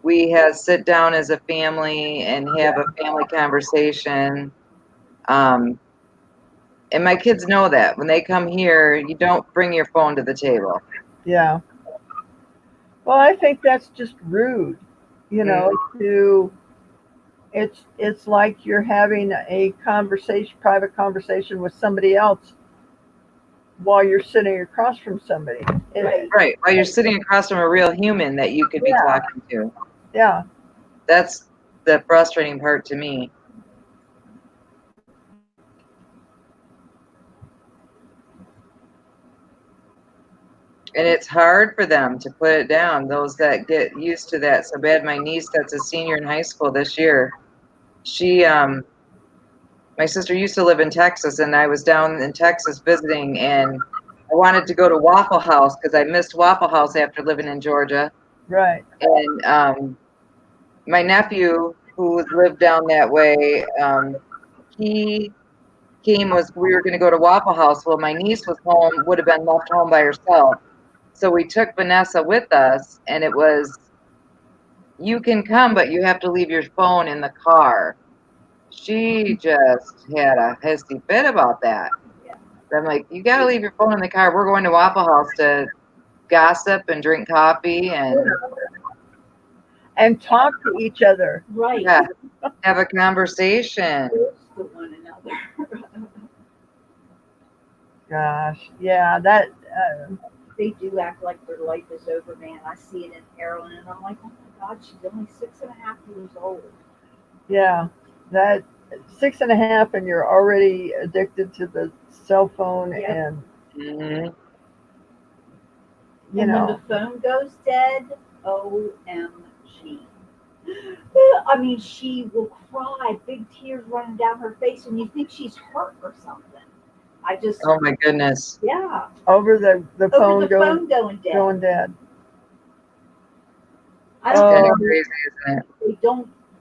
We have sit down as a family and have a family conversation. And my kids know that when they come here, you don't bring your phone to the table. Yeah. Well, I think that's just rude, to it's like you're having a private conversation with somebody else while you're sitting across from somebody. Right. Right. While you're sitting across from a real human that you could be Yeah. talking to. Yeah. That's the frustrating part to me. And it's hard for them to put it down, those that get used to that so bad. My niece that's a senior in high school this year, she my sister used to live in Texas, and I was down in Texas visiting, and I wanted to go to Waffle House because I missed Waffle House after living in Georgia. Right. And my nephew, who lived down that way, he we were going to go to Waffle House. Well, my niece was home, would have been left home by herself. So we took Vanessa with us, and it was, you can come, but you have to leave your phone in the car. She just had a hissy fit about that. Yeah. I'm like, you got to leave your phone in the car. We're going to Waffle House to gossip and drink coffee And talk to each other. Right. yeah, have a conversation. Close to one another. Gosh. Yeah. That. They do act like their life is over, man. I see it in Carolyn, and I'm like, oh my God, she's only 6.5 years old. Yeah. That 6.5, and you're already addicted to the cell phone, Yeah. and Mhm. you And know. when the phone goes dead, OMG. I mean, she will cry, big tears running down her face, and you think she's hurt or something. I just, Oh my goodness. yeah, Over the over phone the phone going dead. going dead. I don't Kind Oh. of crazy, isn't it?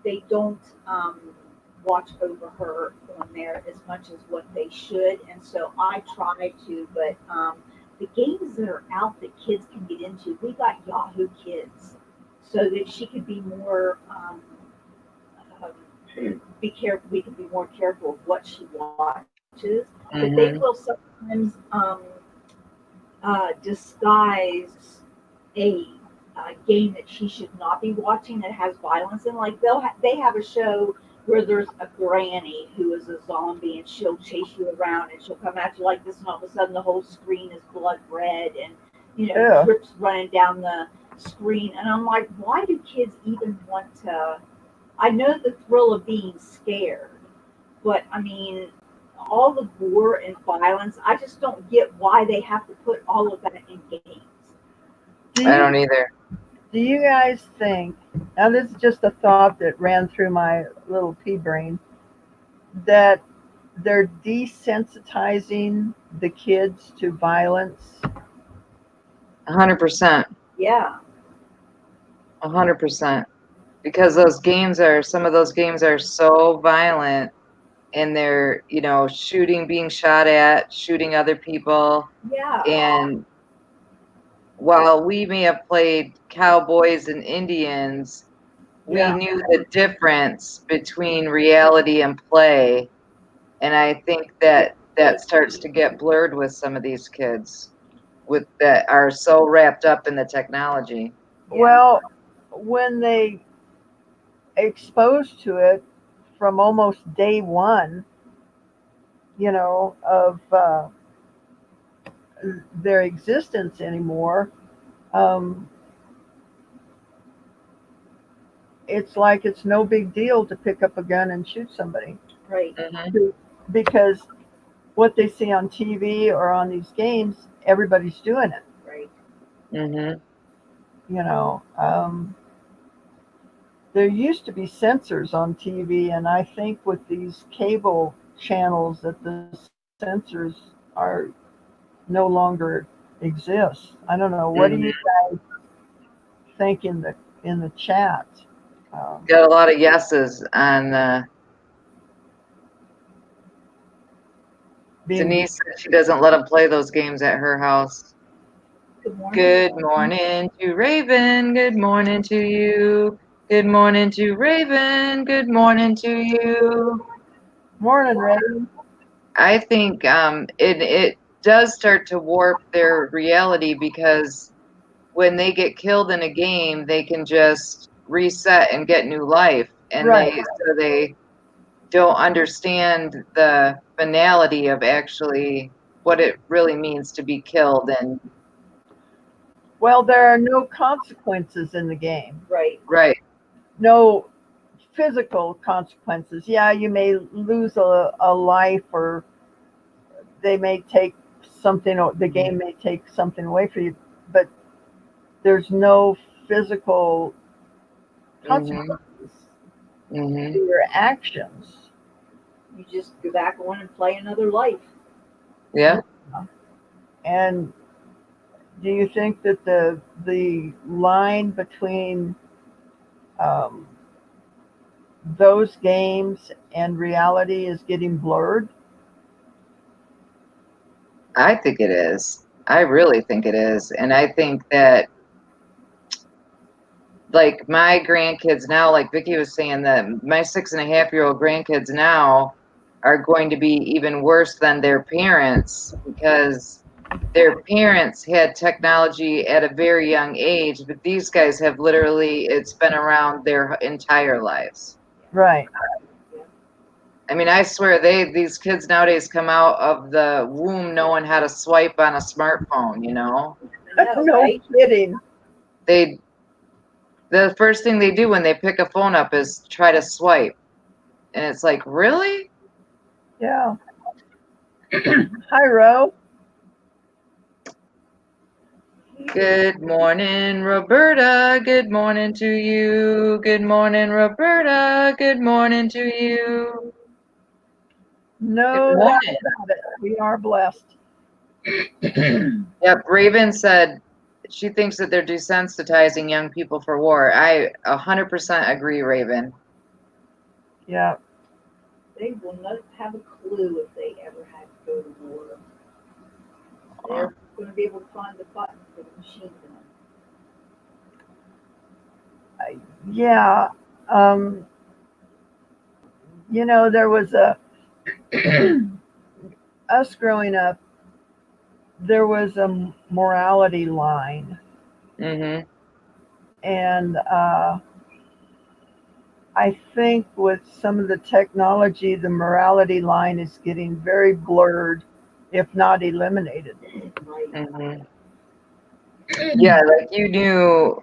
they don't watch over her on there as much as what they should, and so I try to, but the games that are out that kids can get into, we got Yahoo Kids, so that she could be more be careful. We can be more careful of what she watches, but they Mhm. will sometimes disguise a game that she should not be watching that has violence in. Like they have a show where there's a granny who is a zombie, and she'll chase you around, and she'll come at you like this, and all of a sudden the whole screen is blood red, and Yeah. drips running down the screen. And I'm like, why do kids even want to? I know the thrill of being scared, but I mean, all the gore and violence, I just don't get why they have to put all of that in games. I don't either. Do you guys think, now this is just a thought that ran through my little pea brain, that they're desensitizing the kids to violence. 100%. Yeah. 100%. Because some of those games are so violent, and they're, being shot at, shooting other people. Yeah. And while we may have played cowboys and Indians, we Yeah. knew the difference between reality and play. And I think that starts to get blurred with some of these kids that are so wrapped up in the technology. Well, when they exposed to it from almost day one, of their existence anymore, it's like it's no big deal to pick up a gun and shoot somebody. Right. Mm-hmm. Because what they see on TV or on these games, everybody's doing it. Right. Mm-hmm. There used to be sensors on TV, and I think with these cable channels that the sensors are no longer exist. I don't know. What do you guys think in the chat? Got a lot of yeses on. Denise said she doesn't let them play those games at her house. Good morning. Good morning to Raven. Good morning to you. Good morning to Raven. Good morning to you. Morning, Raven. I think it does start to warp their reality, because when they get killed in a game, they can just reset and get new life, and Right. they don't understand the finality of actually what it really means to be killed. And Well, there are no consequences in the game. Right. No physical consequences. Yeah, you may lose a life, or they may take something, or the game may take something away from you, but there's no physical consequences Mm-hmm. to your actions. You just go back on and play another life. Yeah. And do you think that the line between those games and reality is getting blurred? I think it is. I really think it is. And I think that, like, my grandkids now, like Vicki was saying, that my 6.5-year-old grandkids now are going to be even worse than their parents, because their parents had technology at a very young age, but these guys have literally, it's been around their entire lives. Right. I mean, I swear these kids nowadays come out of the womb knowing how to swipe on a smartphone, No right? kidding. The first thing they do when they pick a phone up is try to swipe. And it's like, really? Yeah. Hi, Ro. Good morning, Roberta. Good morning to you. Good morning, Roberta. Good morning to you. No Good doubt morning. about it. We are blessed. Yep, Raven said she thinks that they're desensitizing young people for war. I 100% agree, Raven. Yeah. They will not have a clue if they ever had to go to war. They're going to be able to find the button for the machine gun. Yeah. There was us growing up, there was a morality line. Mm-hmm. And I think with some of the technology, the morality line is getting very blurred, if not eliminated. Mm-hmm. Yeah, like you knew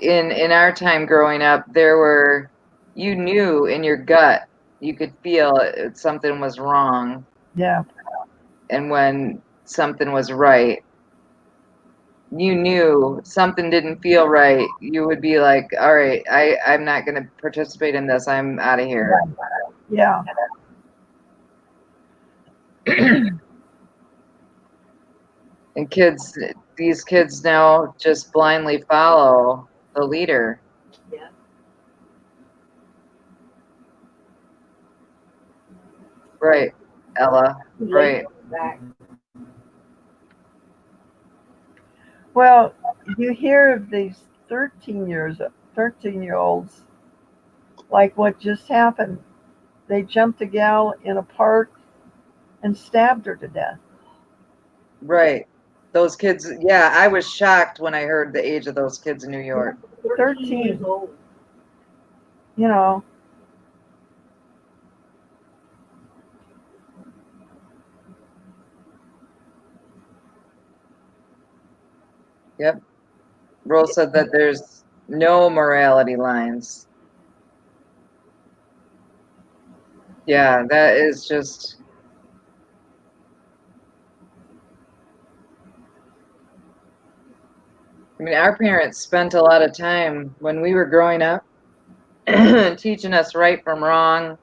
in our time growing up, you knew in your gut, you could feel something was wrong. Yeah. And when something was right, you knew something didn't feel right. You would be like, all right, I'm not going to participate in this. I'm out of here. Yeah. And these kids now just blindly follow the leader. Yeah. Right, Ella. Right. Back. Well, you hear of these 13-year-olds, like what just happened. They jumped a gal in a park and stabbed her to death. Right. Those kids, yeah, I was shocked when I heard the age of those kids in New York. 13 years old. You know, Yep. Rose said that there's no morality lines. Yeah, that is just. I mean, our parents spent a lot of time when we were growing up teaching us right from wrong,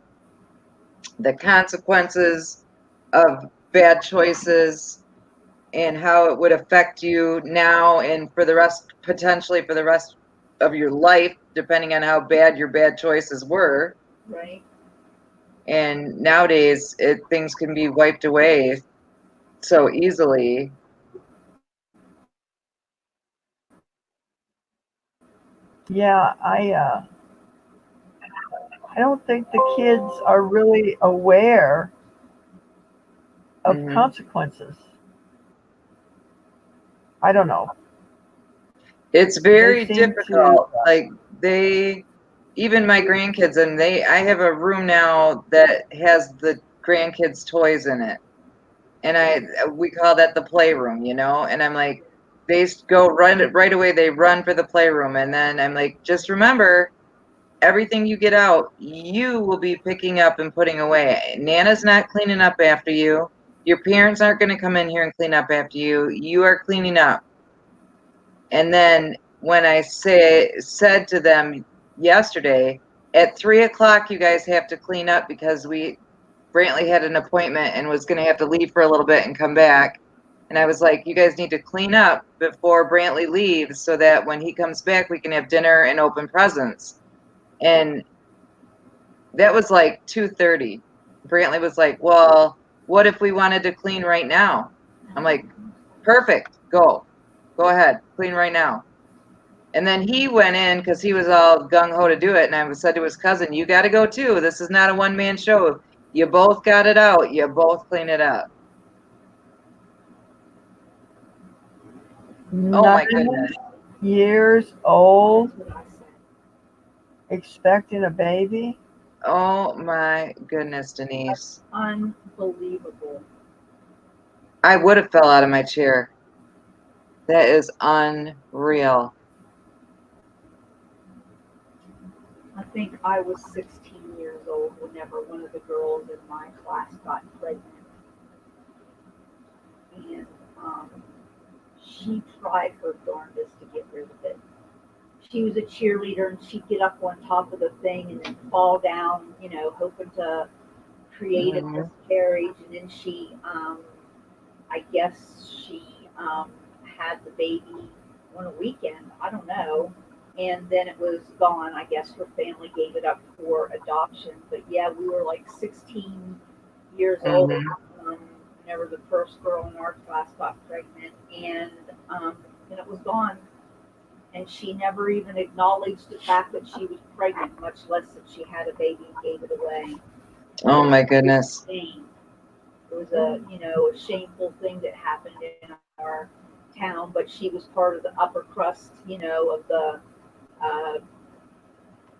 the consequences of bad choices, and how it would affect you now and for the rest, potentially for the rest of your life, depending on how bad your bad choices were. Right. And nowadays, things can be wiped away so easily. yeah, I don't think the kids are really aware of Mhm. consequences. I don't know. It's very They seem difficult. Like even my grandkids, and I have a room now that has the grandkids' toys in it, and we call that the playroom, And I'm like, they go right away. They run for the playroom, and then I'm like, just remember, everything you get out, you will be picking up and putting away. Nana's not cleaning up after you. Your parents aren't going to come in here and clean up after you. You are cleaning up. And then when I said to them yesterday, at 3:00, you guys have to clean up because Brantley had an appointment and was going to have to leave for a little bit and come back. And I was like, you guys need to clean up before Brantley leaves so that when he comes back, we can have dinner and open presents. And that was like 2:30. Brantley was like, well, what if we wanted to clean right now? I'm like, perfect. Go ahead, clean right now. And then he went in because he was all gung-ho to do it. And I said to his cousin, you got to go too. This is not a one-man show. You both got it out. You both clean it up. Oh my 9 goodness. years old, That's what I said. expecting a baby. Oh my goodness, Denise. Unbelievable. I would have fell out of my chair. That is unreal. I think I was 16 years old whenever one of the girls in my class got pregnant. And she tried her darndest to get rid of it. She was a cheerleader and she'd get up on top of the thing and then fall down, hoping to create a miscarriage. And then I guess she had the baby on a weekend. I don't know. And then it was gone. I guess her family gave it up for adoption. But yeah, we were like 16 years old whenever the first girl in our class got pregnant, and then it was gone. And she never even acknowledged the fact that she was pregnant, much less that she had a baby and gave it away. Oh my goodness. It was a shameful thing that happened in our town, but she was part of the upper crust, of the.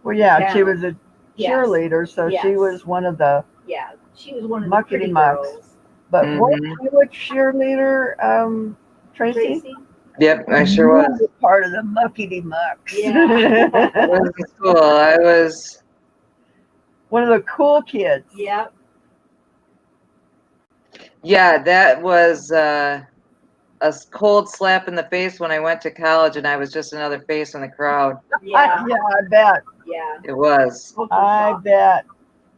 Well, yeah, she town. was a Yes. cheerleader, so she Yes. was one of the. Yeah, she was one of the Muckety pretty mucks. girls. But Mhm. weren't you a cheerleader, Tracy? Tracy? Yep, I sure was. You were part of the muckety mucks. Yeah. I was in school. I was. One of the cool kids. Yep. Yeah, that was a cold slap in the face when I went to college, and I was just another face in the crowd. Yeah. I bet. Yeah. It was. Culture I shock. bet.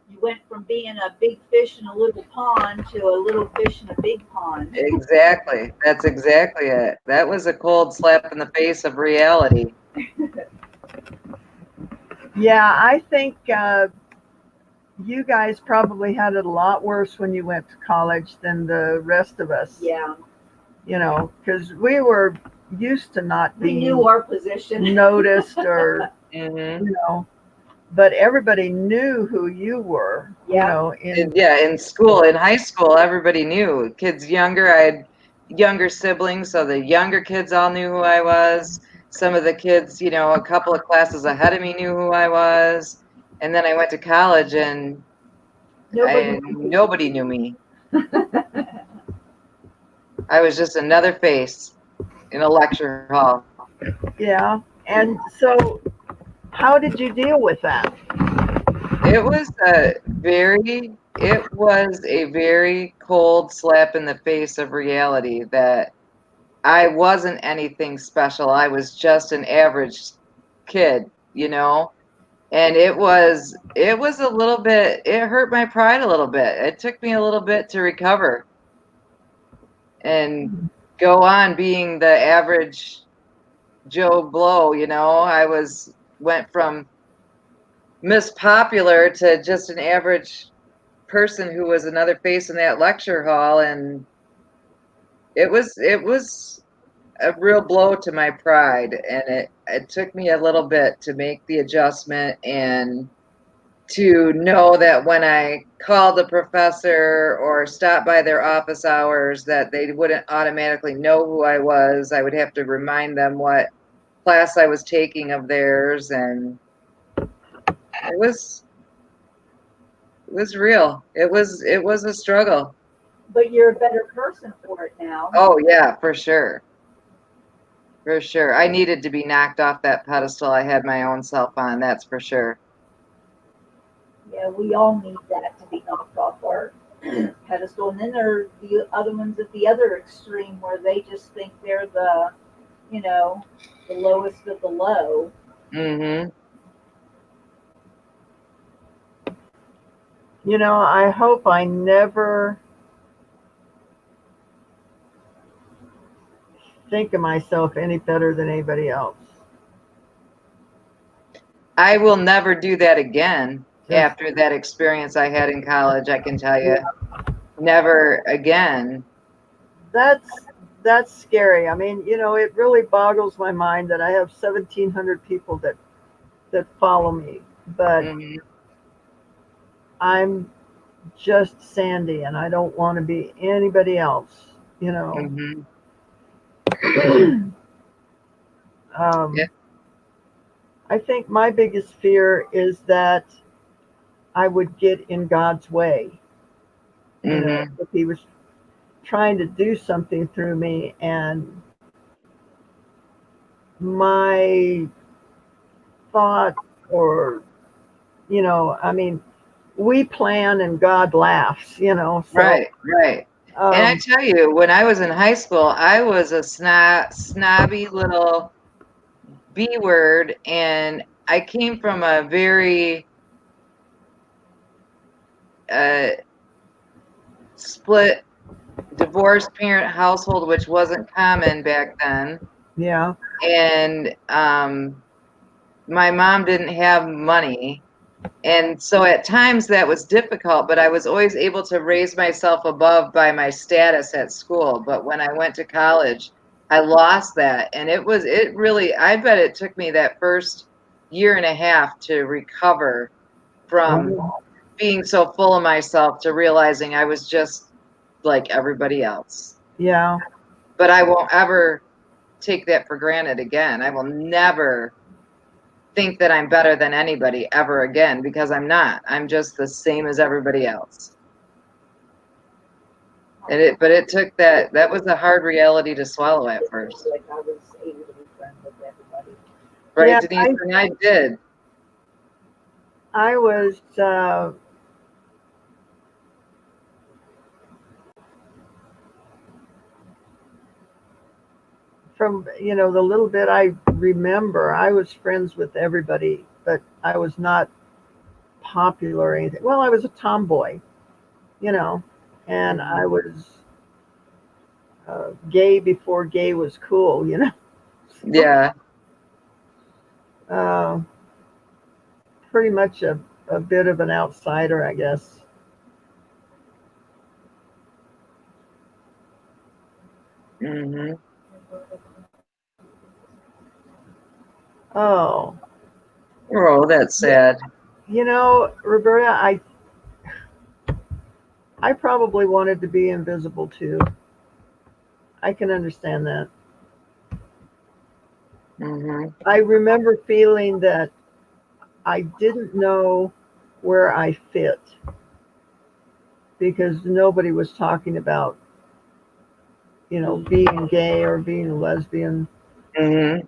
You went from being a big fish in a little pond to a little fish in a big pond. Exactly. That's exactly it. That was a cold slap in the face of reality. Yeah, I think you guys probably had it a lot worse when you went to college than the rest of us. Yeah, You know, because we were used to not we being knew our position. noticed or, Hmm. you know, but everybody knew who you were, you Yeah. know, Yeah, in school, in high school, everybody knew. Kids younger, I had younger siblings, so the younger kids all knew who I was. Some of the kids, you know, a couple of classes ahead of me knew who I was. And then I went to college and nobody knew me. I was just another face in a lecture hall. yeah. And so how did you deal with that? It was a very cold slap in the face of reality that I wasn't anything special. I was just an average kid, you know? And it was a little bit, it hurt my pride a little bit. It took me a little bit to recover and go on being the average Joe Blow, you know? Went from Miss Popular to just an average person who was another face in that lecture hall, and it was a real blow to my pride, and it took me a little bit to make the adjustment and to know that when I called the professor or stopped by their office hours that they wouldn't automatically know who I was. I would have to remind them what class I was taking of theirs, and it was real. It was a struggle. But you're a better person for it now. Oh yeah, for sure. For sure. I needed to be knocked off that pedestal I had my own self on, that's for sure. Yeah, we all need that to be knocked off our pedestal. And then there are the other ones at the other extreme where they just think they're the lowest of the low. Mhm. You know, I hope I never think of myself any better than anybody else. I will never do that again Just, after that experience I had in college, I can tell you. Never again. that's scary. I mean, you know, it really boggles my mind that I have 1,700 people that follow me, but Mhm. I'm just Sandy, and I don't want to be anybody else. You know, Mhm. Yeah. um, I think my biggest fear is that I would get in God's way. You know, Mhm. if He was trying to do something through me, and my thought, or I mean, we plan and God laughs. You know, so Right, right. And I um, tell you, when I was in high school, I was a snobby little B word, and I came from a very uh, split divorced parent household, which wasn't common back then. yeah, And my mom didn't have money. And so at times that was difficult, but I was always able to raise myself above by my status at school. But when I went to college, I lost that. And it really, I bet it took me that first year and a half to recover from being so full of myself to realizing I was just like everybody else. yeah, But I won't ever take that for granted again. I will never think that I'm better than anybody ever again because I'm not. I'm just the same as everybody else. But it took that was a hard reality to swallow at first. Like I was able to be friends with everybody. Right, yeah. Denise? And I did. I was from the little bit I remember, I was friends with everybody, but I was not popular or anything. Well, I was a tomboy, you know, and I was gay before gay was cool, you know. Yeah. Uh, Pretty much a bit of an outsider, I guess. Mhm. Oh, Oh, that's sad. you know, Roberta, I probably wanted to be invisible too. I can understand that. Mhm. I remember feeling that I didn't know where I fit because nobody was talking about, you know, being gay or being a lesbian. Mhm.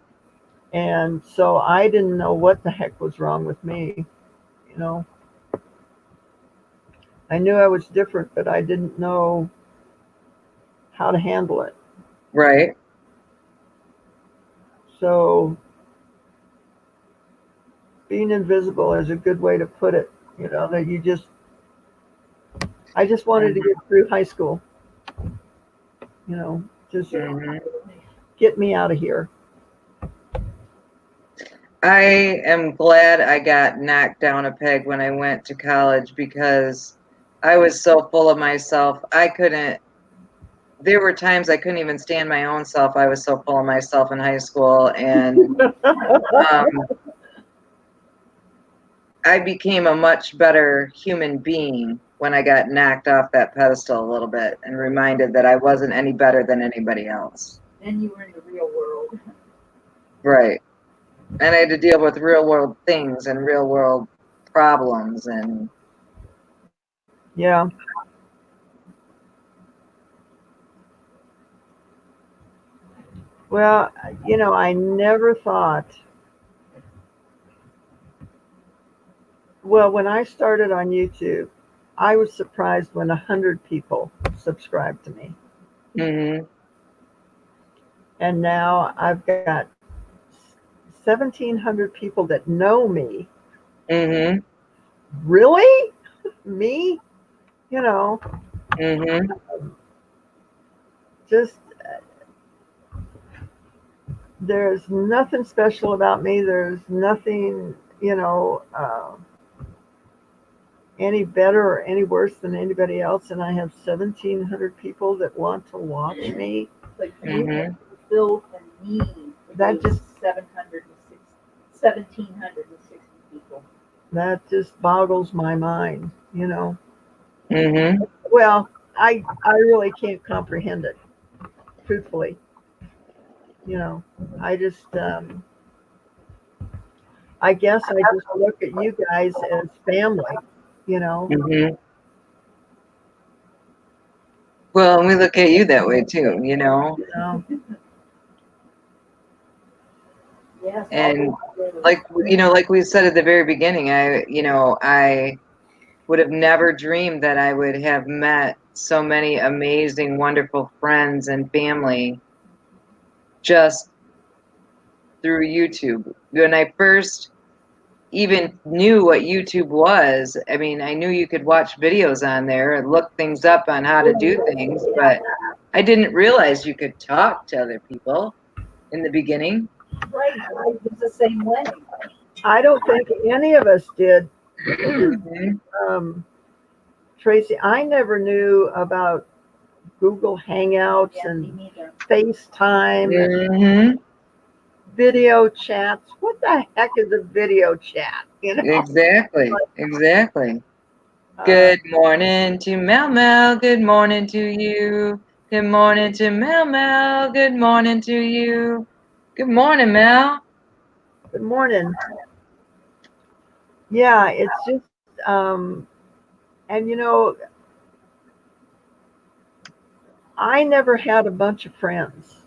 And so I didn't know what the heck was wrong with me, you know. I knew I was different, but I didn't know how to handle it. Right. So being invisible is a good way to put it, you know, that I just wanted to get through high school, you know, just Mhm. get me out of here. I am glad I got knocked down a peg when I went to college because I was so full of myself. There were times I couldn't even stand my own self. I was so full of myself in high school. And um, I became a much better human being when I got knocked off that pedestal a little bit and reminded that I wasn't any better than anybody else. Then you were in the real world. Right. And I had to deal with real world things and real world problems and Yeah. Well, you know, I never thought, well, when I started on YouTube, I was surprised when 100 people subscribed to me. mhm. And now I've got 1,700 people that know me. Mhm. Really? Me? You know, Mhm. just there's nothing special about me. There's nothing, you know, any better or any worse than anybody else. And I have 1,700 people that want to watch me. But you Mhm. have fulfilled a need for That those just 1,760 people. that just boggles my mind, you know. Mhm. Well, I really can't comprehend it, truthfully. You know, I just I guess I just look at you guys as family, you know. Mhm. Well, and we look at you that way too, you know. You know. Yes, And always. like we said at the very beginning, I would have never dreamed that I would have met so many amazing, wonderful friends and family just through YouTube. When I first even knew what YouTube was, I mean, I knew you could watch videos on there and look things up on how to do things, but I didn't realize you could talk to other people in the beginning. Right, I was the same way. I don't think any of us did, Mhm. um, Tracy. I never knew about Google Hangouts Yeah, me and neither. FaceTime and Mhm. video chats. What the heck is a video chat? You know, Exactly. Exactly. uh, Good morning to Mel Mel. Good morning to you. Good morning to Mel Mel. Good morning to you. Good morning, Mel. good morning. Yeah, it's just, and you know, I never had a bunch of friends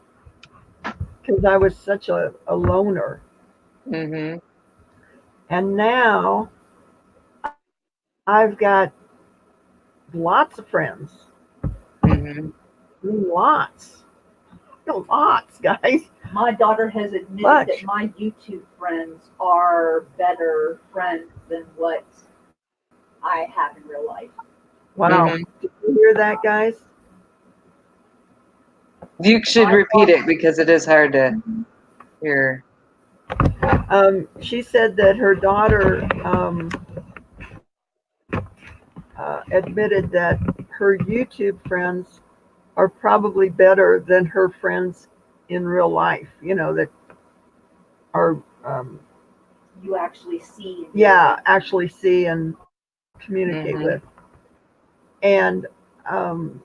because I was such a loner. Mhm. And now I've got lots of friends. Mhm. I mean, lots. Lots, guys. My daughter has admitted Much. that my YouTube friends are better friends than what I have in real life. Wow. Mhm. Did you hear that, guys? You should My repeat it because it is hard to hear. She said that her daughter admitted that her YouTube friends are probably better than her friends in real life. You know, that are, You actually see. In real yeah, life. actually see and communicate Mhm. with. And um,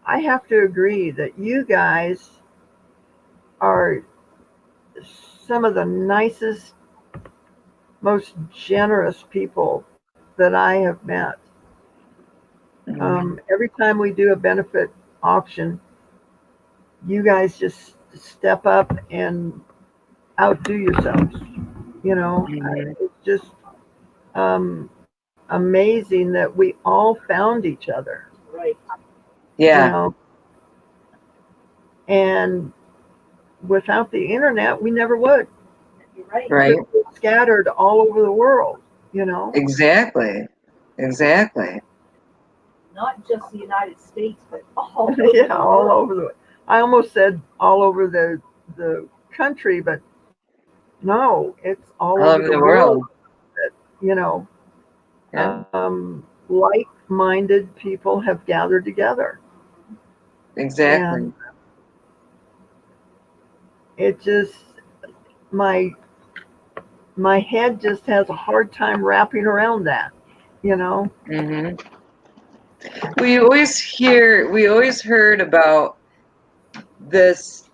I have to agree that you guys are some of the nicest, most generous people that I have met. Mhm. Every time we do a benefit auction, you guys just step up and outdo yourselves. You know, Mhm. it's just um, amazing that we all found each other. Right. You Yeah, know, and without the internet, we never would. You're right. right. We're scattered all over the world. You know, Exactly. Exactly. Not just the United States, but all over yeah, the all world. over the. I almost said all over the country, but no, it's all All over over the the world. world. You know, Yeah, like-minded people have gathered together, and exactly. it just my my head just has a hard time wrapping around that. You know, Hmm. We always heard about this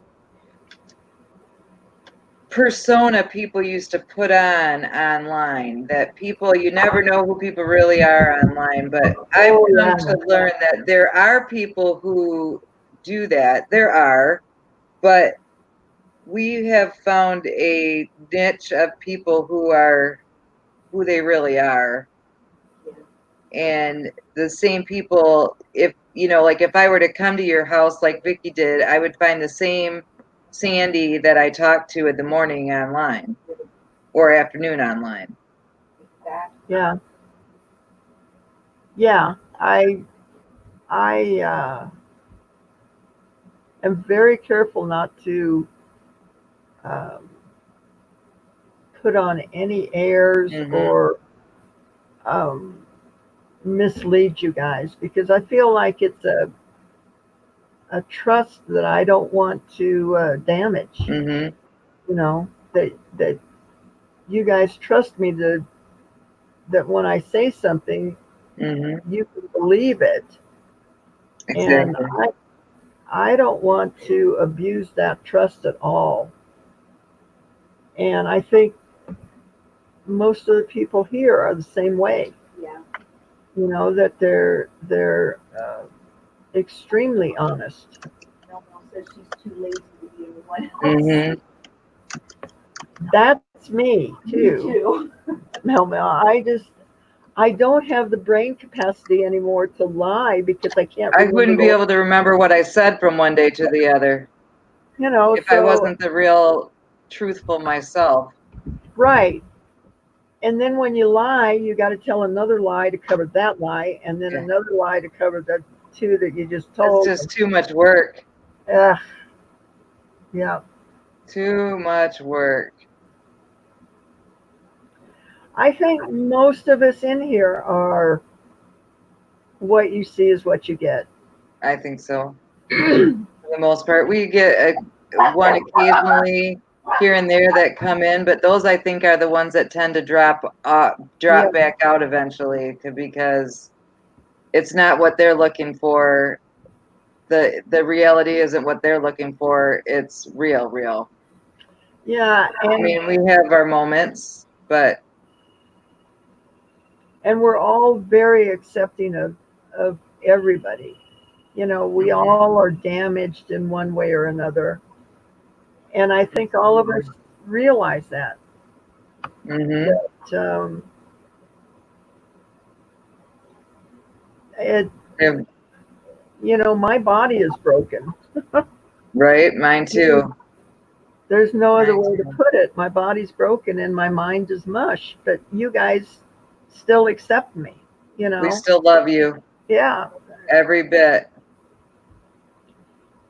persona people used to put on online, that people, you never know who people really are online, but I've oh come yeah, to learn that there are people who do that. There are, but we have found a niche of people who are who they really are. And the same people, if you know, like if I were to come to your house like Vicky did, I would find the same Sandy that I talked to in the morning online or afternoon online. Exactly. yeah, yeah. I am very careful not to um, put on any airs Hmm. or um, mislead you guys because I feel like it's a trust that I don't want to damage. Hmm. You know that you guys trust me that when I say something, Hmm. you can believe it, and Exactly. I don't want to abuse that trust at all. And I think most of the people here are the same way. Yeah. You know that they're extremely honest. Mel says she's too lazy to be anyone else. Hmm. That's me Me too, too. Mel. I don't have the brain capacity anymore to lie because I can't I remember wouldn't be the, able to remember what I said from one day to the other you know, if I so, wasn't the real truthful myself. right. And then when you lie, you got to tell another lie to cover that lie, and then Yeah. another lie to cover the two that you just It's told. just too much work. Ugh, yeah. Too much work. I think most of us in here are what you see is what you get. I think so. For the most part, we get one occasionally here and there that come in, but those I think are the ones that tend to Yeah, drop back out eventually because it's not what they're looking for. The reality isn't what they're looking for. It's real. yeah, I mean, we have our moments, but and we're all very accepting of everybody. You know, we mhm, all are damaged in one way or another, and I think all of us realize that. mhm, Um, it, yeah, you know, my body is broken. right. Mine too. There's no other Mine way to too. put it. My body's broken and my mind is mush. But you guys still accept me, you know? We still love you Yeah. every bit.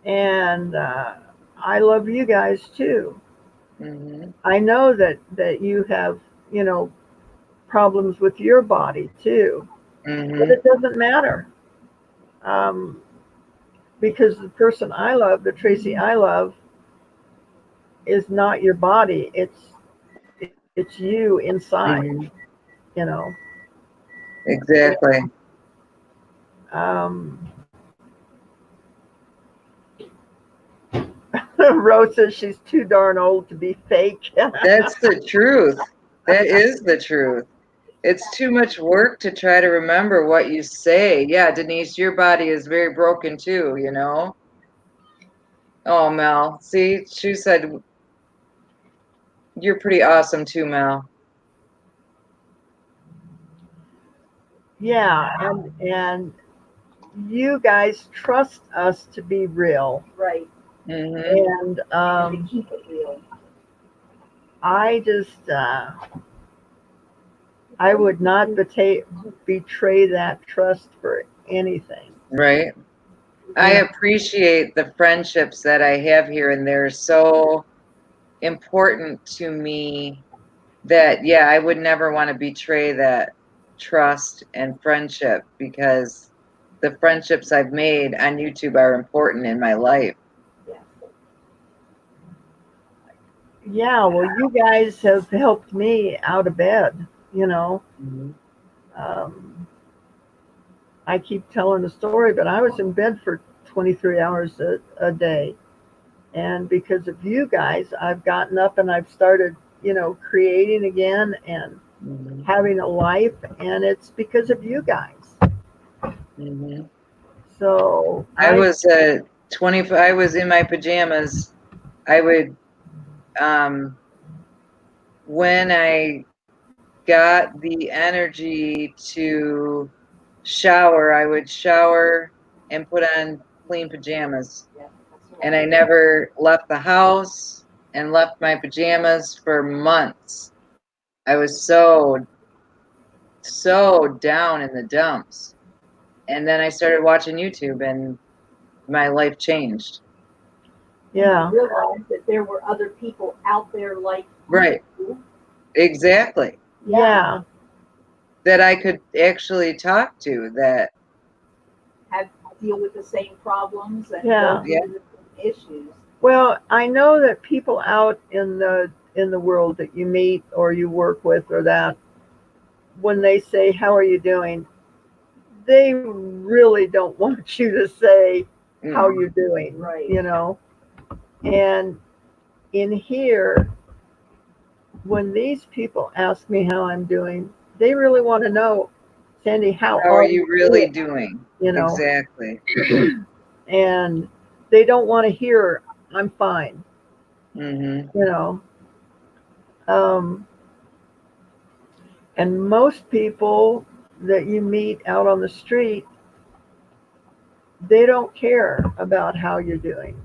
And I love you guys too. Hmm. I know that you have, you know, problems with your body too, but Hmm. it doesn't matter. Um, because the person I love, the Tracy I love, is not your body. It's you inside, Hmm. you know. Exactly. Um, Rose says she's too darn old to be fake. That's the truth. That is the truth. It's too much work to try to remember what you say. Yeah, Denise, your body is very broken too, you know? Oh, Mel. See, she said you're pretty awesome too, Mel. Yeah, and you guys trust us to be real, Right. Hmm. and And to keep it real. I just I would not betray that trust for anything. Right. I You know, appreciate the friendships that I have here, and they're so important to me that, yeah, I would never want to betray that trust and friendship because the friendships I've made on YouTube are important in my life. Yes. yeah. Well, you guys have helped me out of bed. You know, Mhm. um, I keep telling the story, but I was in bed for 23 hours a day. And because of you guys, I've gotten up and I've started, you know, creating again and Mhm. having a life. And it's because of you guys. Mhm. So I was 25. I was in my pajamas. I would, when I got the energy to shower, I would shower and put on clean pajamas. Yes. That's what And I never left the house and left my pajamas for months. I was so down in the dumps. And then I started watching YouTube and my life changed. yeah, realized that there were other people out there like Right. you. Exactly. yeah, That I could actually talk to that. Have deal with the same problems and yeah. go through the same issues. Well, I know that people out in the world that you meet or you work with or that when they say how are you doing, they really don't want you to say how Mm. you're doing, Right. you know. And in here, when these people ask me how I'm doing, they really want to know, Sandy, how How are are you you really doing? doing? You know, Exactly. and they don't want to hear I'm fine, Hmm. you know. Um, and most people that you meet out on the street, they don't care about how you're doing,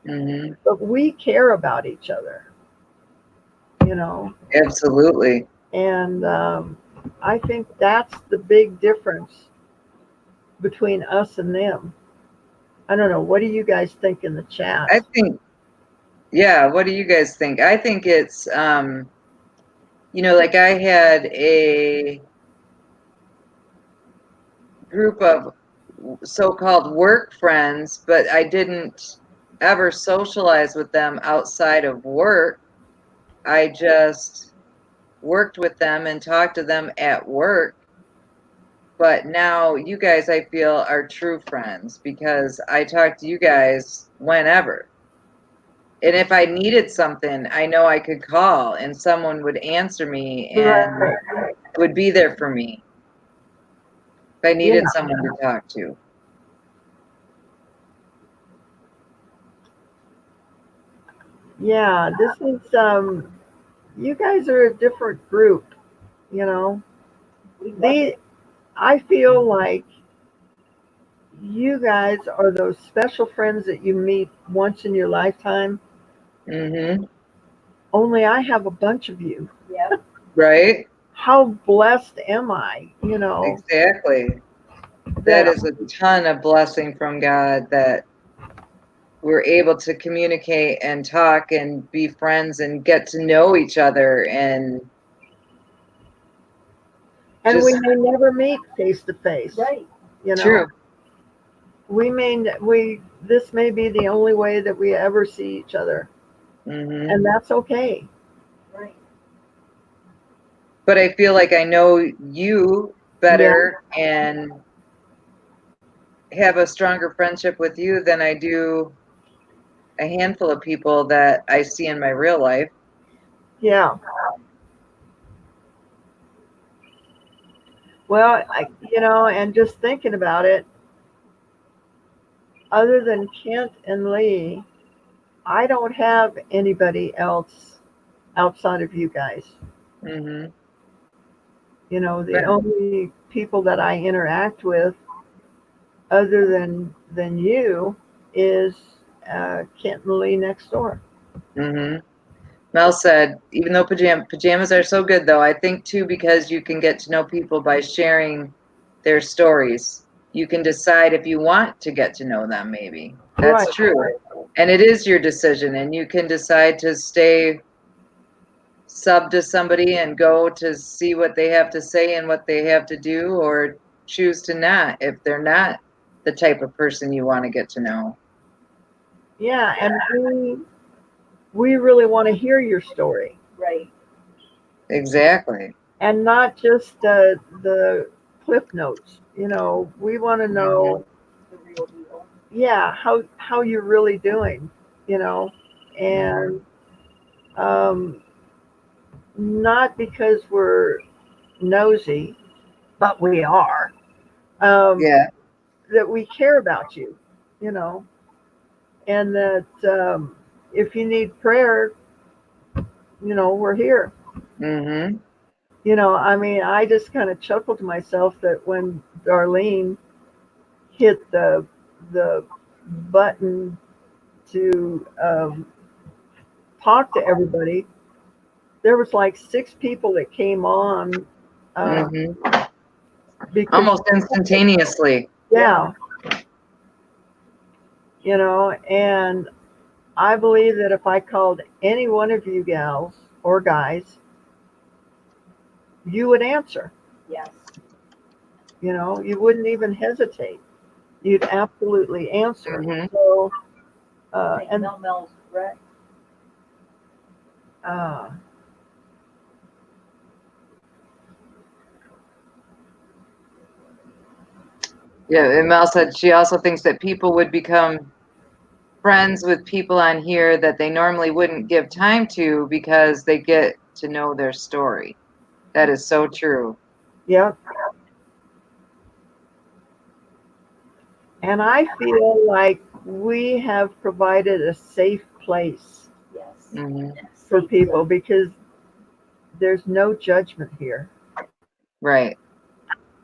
Hmm. but we care about each other, you know. Absolutely. And I think that's the big difference between us and them. I don't know. What do you guys think in the chat? I think, yeah, what do you guys think? I think it's, like I had a group of so-called work friends, but I didn't ever socialize with them outside of work. I just worked with them and talked to them at work. But now you guys, I feel, are true friends because I talk to you guys whenever. And if I needed something, I know I could call and someone would answer me and Right. would be there for me if I Yeah. needed someone to talk to. Yeah. This is you guys are a different group, you know. We love They I feel like you guys are those special friends that you meet once in your lifetime. Hmm. Only I have a bunch of you. Yep. Right? how blessed am I, you know, Exactly. That that is a ton of blessing from God that we're able to communicate and talk and be friends and get to know each other and and we just may never meet face to face, Right. you know. true. This may be the only way that we ever see each other, Hmm. and that's okay. Right. But I feel like I know you better and have a stronger friendship with you than I do a handful of people that I see in my real life. Yeah. Well, and just thinking about it, other than Kent and Lee, I don't have anybody else outside of you guys. Hmm. You know, the Right. only people that I interact with other than you is Kent and Lee next door. Hmm. Mel said, even though pajamas are so good, though, I think too, because you can get to know people by sharing their stories. You can decide if you want to get to know them, maybe. That's Right. true. And it is your decision, and you can decide to stay sub to somebody and go to see what they have to say and what they have to do, or choose to not if they're not the type of person you want to get to know. Yeah, and we really want to hear your story, Right. Exactly. and not just the cliff notes. You know, we want to know, The real deal. yeah, how you're really doing. You know, and um, not because we're nosy, but we are. Um, Yeah. that we care about you. You know, and that if you need prayer, we're here. Hmm. I mean, I just kind of chuckled to myself that when Darlene hit the button to talk to everybody, there was like 6 people that came on Hmm. because Almost instantaneously. yeah, and I believe that if I called any one of you gals or guys, you would answer. Yes. You wouldn't even hesitate. You'd absolutely answer. Hmm. So, I think and Mel's correct. uh, Yeah, and Mel said she also thinks that people would become friends with people on here that they normally wouldn't give time to because they get to know their story. That is so true. yeah, and I feel like we have provided a safe place Yes. Hmm. for people because there's no judgment here. Right.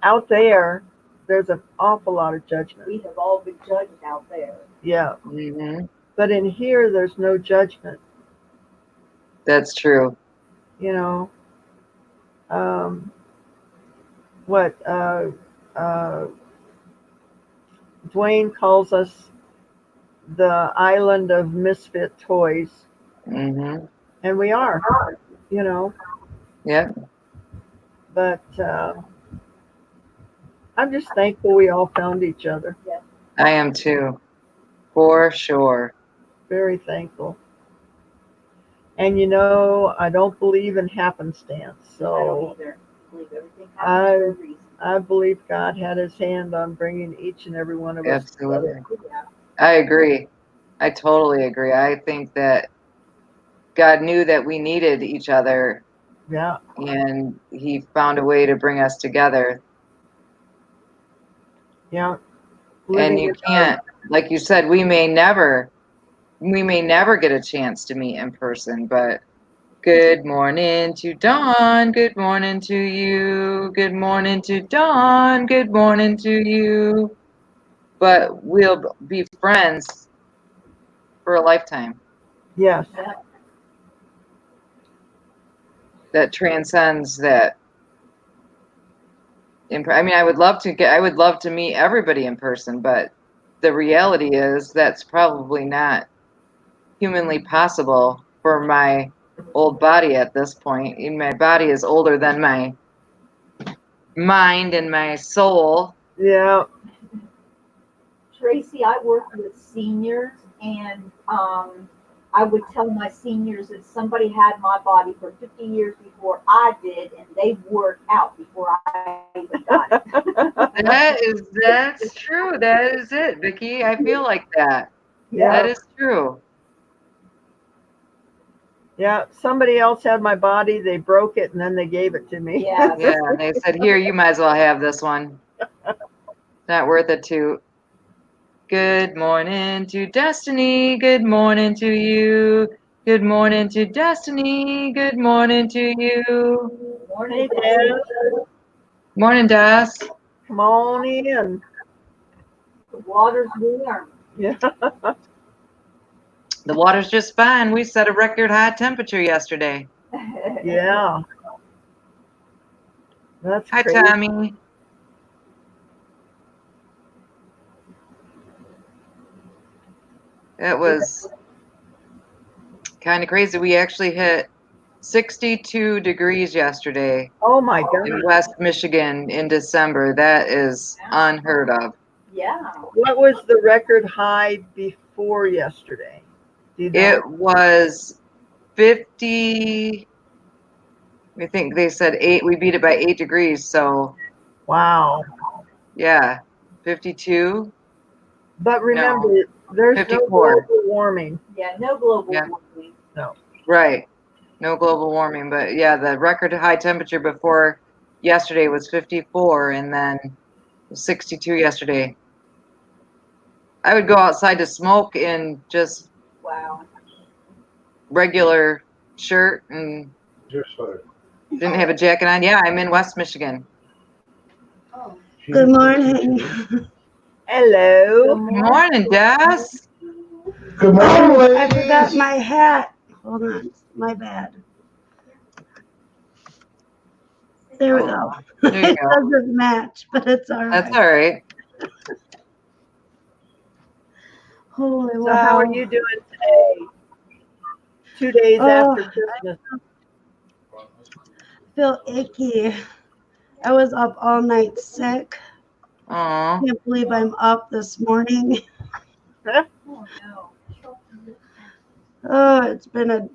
Out there, there's an awful lot of judgment. We have all been judged out there. Yeah, Hmm. but in here, there's no judgment. That's true. You know, um, what Dwayne calls us the island of misfit toys, Hmm. and we are. You know, Yep. but I'm just thankful we all found each other. Yes. I am too. For sure. Very thankful. And I don't believe in happenstance. I don't So either. I believe everything happens for a reason. I believe God had his hand on bringing each and every one of us Absolutely. together. Yeah. I agree. I totally agree. I think that God knew that we needed each other Yeah, and he found a way to bring us together. yeah. And Living you in our, can't, like you said, we may never get a chance to meet in person, but good morning to Dawn. Good morning to you. Good morning to Dawn. Good morning to you. But we'll be friends for a lifetime. yes, Yeah. That transcends that I mean, I would love to meet everybody in person, but the reality is that's probably not humanly possible for my old body at this point. And my body is older than my mind and my soul. Yeah. Tracy, I work with seniors, and I would tell my seniors that somebody had my body for 50 years before I did, and they wore it out before I even got it. That's true. That is it, Vicky. I feel like that. Yeah. That is true. Yeah. Somebody else had my body. They broke it and then they gave it to me. Yeah. Yeah, and they said, "Here, you might as well have this one. Not worth it to." Good morning to Destiny. Good morning to you. Good morning to Destiny. Good morning to you. Hey, Dad. Morning, Das. Come on in. The water's warm. Yeah. The water's just fine. We set a record high temperature yesterday. Yeah. That's Hi, crazy. Tommy. It was kind of crazy. We actually hit 62 degrees yesterday Oh my God. in West Michigan in December. That is unheard of. Yeah. What was the record high before yesterday? Do you know? It was 50. I think they said 8. We beat it by 8 degrees. So, Wow. yeah, 52. But remember, there's no 54. global warming. Yeah, no global Yeah. warming. Right. No global warming. But yeah, the record high temperature before yesterday was 54 and then 62 yesterday. I would go outside to smoke in just Wow. regular shirt and didn't have a jacket on. Yeah, I'm in West Michigan. Oh. Good morning. Hello. Good morning, Des. Good morning, Oh, I ladies. forgot my hat. Hold on. My bad. There we go. There you It go. doesn't match, but it's all right. That's all right. Holy So wow. how are you doing today? 2 days Oh. after Christmas. Feel icky. I was up all night sick. Aw. Can't believe I'm up this morning. Oh no. Oh, it's been a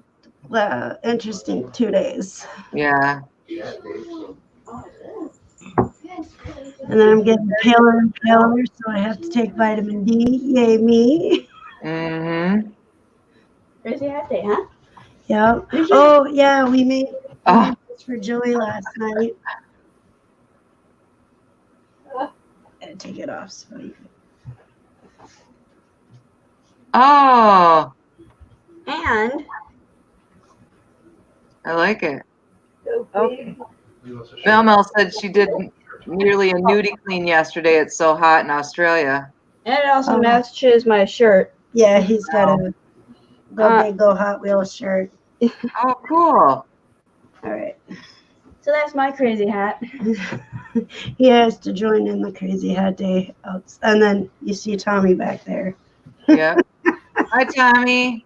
interesting 2 days. Yeah. And then I'm getting paler and paler, so I have to take vitamin D. Yay me. Mm-hmm. Crazy hat day, huh? Yep. Oh, yeah, we made Oh. this for Joey last night. And take it off so you Oh. And I like it. So Okay. Mel Mel said she did nearly a nudie clean yesterday. It's so hot in Australia. And it also Oh. matches my shirt. yeah, he's got a Go Big Go Hot Wheels shirt. Oh, cool. All right. So that's my crazy hat. He has to join in the crazy hat day. And then you see Tommy back there. Yep. Hi, Tommy.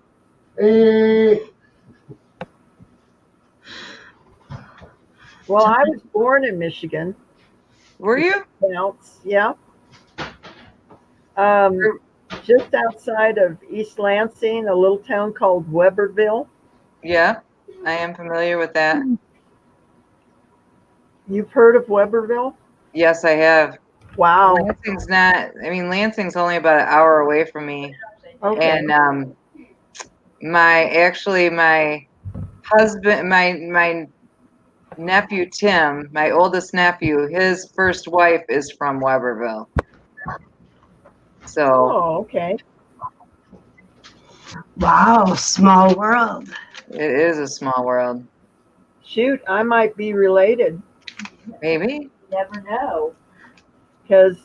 Well, I was born in Michigan. Were you? Counts, yeah. Just outside of East Lansing, a little town called Weberville. Yeah. I am familiar with that. You've heard of Weberville? Yes, I have. Wow. Lansing's not, I mean, Lansing's only about an hour away from me. Okay. And my husband, my nephew Tim, my oldest nephew, his first wife is from Weberville. So Oh, okay. Wow, small world. it is a small world. Shoot, I might be related Maybe. never know. because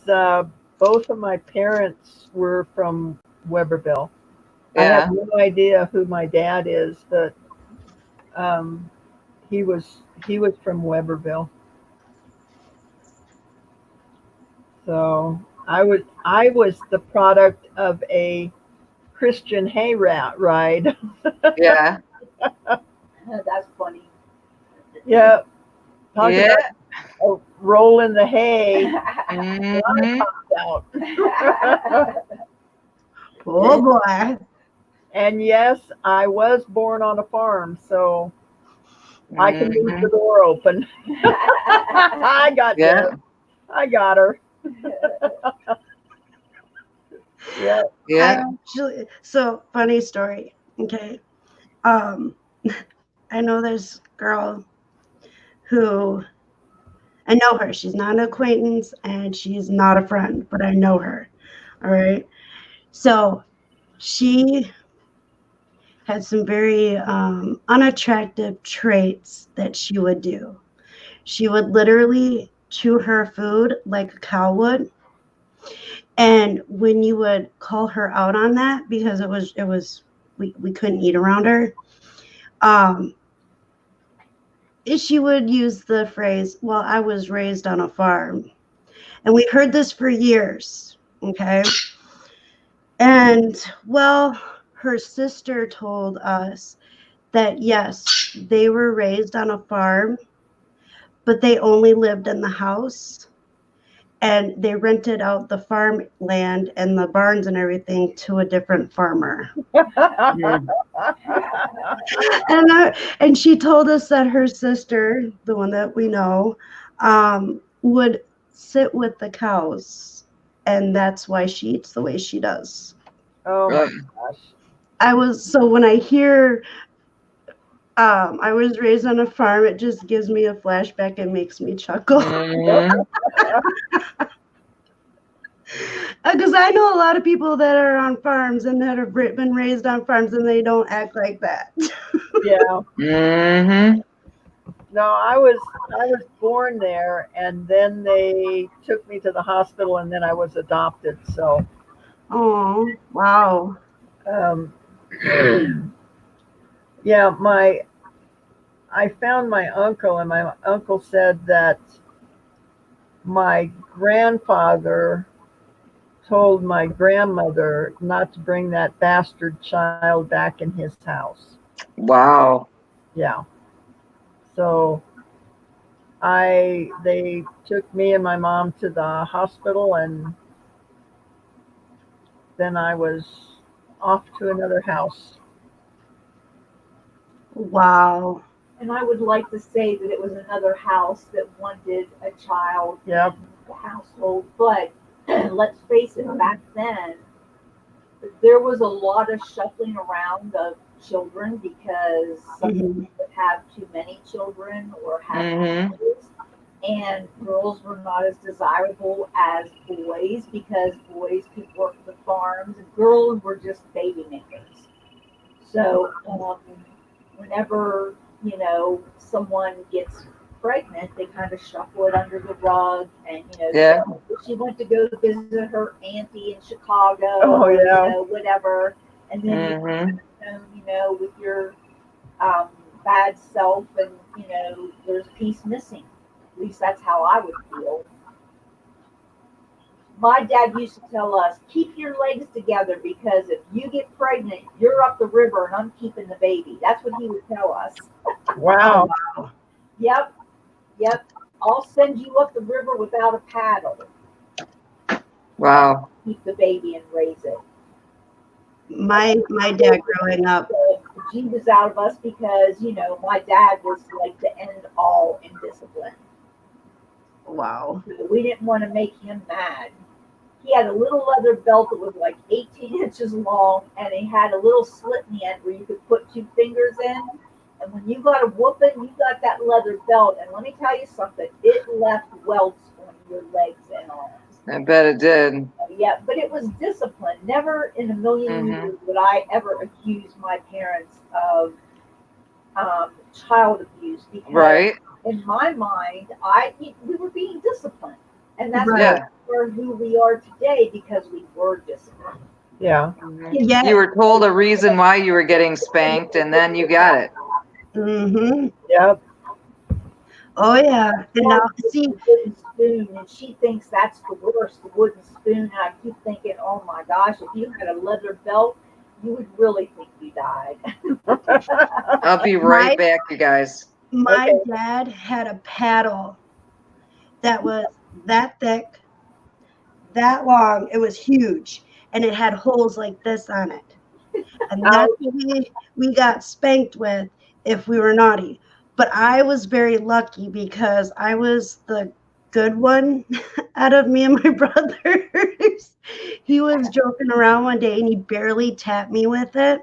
both of my parents were from Weberville. I Yeah. have no idea who my dad is, but he was from Weberville. So I was the product of a Christian ride. Yeah. That's funny. Yeah. Talk Yeah. about rolling the hay Mhm. out. Oh boy. And yes, I was born on a farm, so I can leave the Mhm. door open. I got Yeah. Deb. I got her. Yeah. Yeah. So funny story. Okay. Um, I know this girl who I know her. She's not an acquaintance and she's not a friend, but I know her. All right. So she had some very unattractive traits that she would do. She would literally chew her food like a cow would. And when you would call her out on that, because we couldn't eat around her, um, she would use the phrase, well, I was raised on a farm. And we heard this for years. Okay. And well, her sister told us that yes, they were raised on a farm, but they only lived in the house and they rented out the farm land and the barns and everything to a different farmer. Mm. And she told us that her sister, the one that we know, would sit with the cows, and that's why she eats the way she does. Oh my Ugh. gosh. So when I hear I was raised on a farm, it just gives me a flashback and makes me chuckle. Mhm. Because I know a lot of people that are on farms and that have been raised on farms and they don't act like that. Yeah. Mhm. No, I was born there, and then they took me to the hospital, and then I was adopted. So, Oh, wow. um, yeah, I found my uncle, and my uncle said that my grandfather told my grandmother not to bring that bastard child back in his house. Wow. Yeah. So they took me and my mom to the hospital, and then I was off to another house. Wow. And I would like to say that it was another house that wanted a child Yep. in the household, but let's face it, back then there was a lot of shuffling around of children because some Mhm. would have too many children or have Mhm. families, and girls were not as desirable as boys because boys could work the farms and girls were just baby makers. So whenever someone gets pregnant, they kind of shuffle it under the rug, and Yeah. so if she went to go visit her auntie in Chicago, Oh, or yeah. whatever, and then Mhm. with your bad self, and there's a piece missing. At least that's how I would feel. My dad used to tell us, keep your legs together because if you get pregnant, you're up the river and I'm keeping the baby. That's what he would tell us. Wow. Yep, yep. I'll send you up the river without a paddle. Wow. Keep the baby and raise it. My dad growing up. The Jesus out of us because, my dad was like the end all in discipline. Wow. We didn't want to make him mad. He had a little leather belt that was like 18 inches long, and he had a little slit in the end where you could put two fingers in. And when you got a whooping, you got that leather belt. And let me tell you something, it left welts on your legs and arms. I bet it did. Yeah, but it was discipline. Never in a million Mhm. years would I ever accuse my parents of child abuse because Right. in my mind, we were being disciplined, and that's Right. Yeah. why we're who we are today because we were disciplined. Yeah. Yeah. You were told a reason why you were getting spanked, and then you got it. Mm-hmm. Yep. Oh yeah. And now see, The wooden spoon, and she thinks that's the worst, the wooden spoon. And I keep thinking, oh my gosh, if you had a leather belt, you would really think you died. I'll be right back, you guys. my Okay. dad had a paddle that was that thick, that long. It was huge, and it had holes like this on it. And that's what we got spanked with if we were naughty. But I was very lucky because I was the good one out of me and my brothers. He was joking around one day and he barely tapped me with it,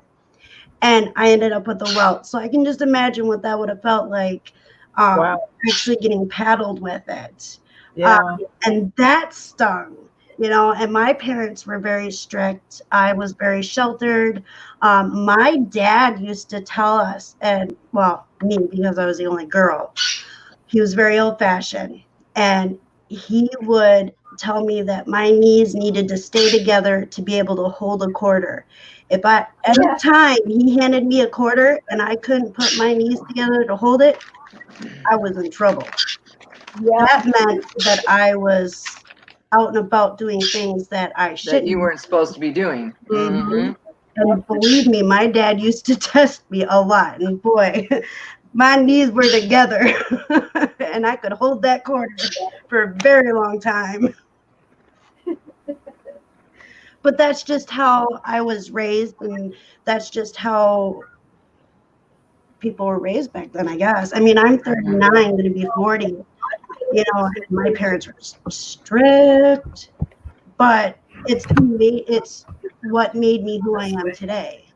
and I ended up with a welt. So I can just imagine what that would have felt like, Wow. actually getting paddled with it. Yeah. And that stung, and my parents were very strict. I was very sheltered. My dad used to tell us, and well, me, because I was the only girl, he was very old fashioned, and he would tell me that my knees needed to stay together to be able to hold a quarter. If I, every time he handed me a quarter and I couldn't put my knees together to hold it, I was in trouble. Yeah. That meant that I was out and about doing things that I That shouldn't. you weren't supposed to be doing. Mhm. And believe me, my dad used to test me a lot. And boy, my knees were together and I could hold that quarter for a very long time. But that's just how I was raised, and that's just how people were raised back then, I guess. I mean, I'm 39, going to be 40. And my parents were strict, but it's what made me who I am today.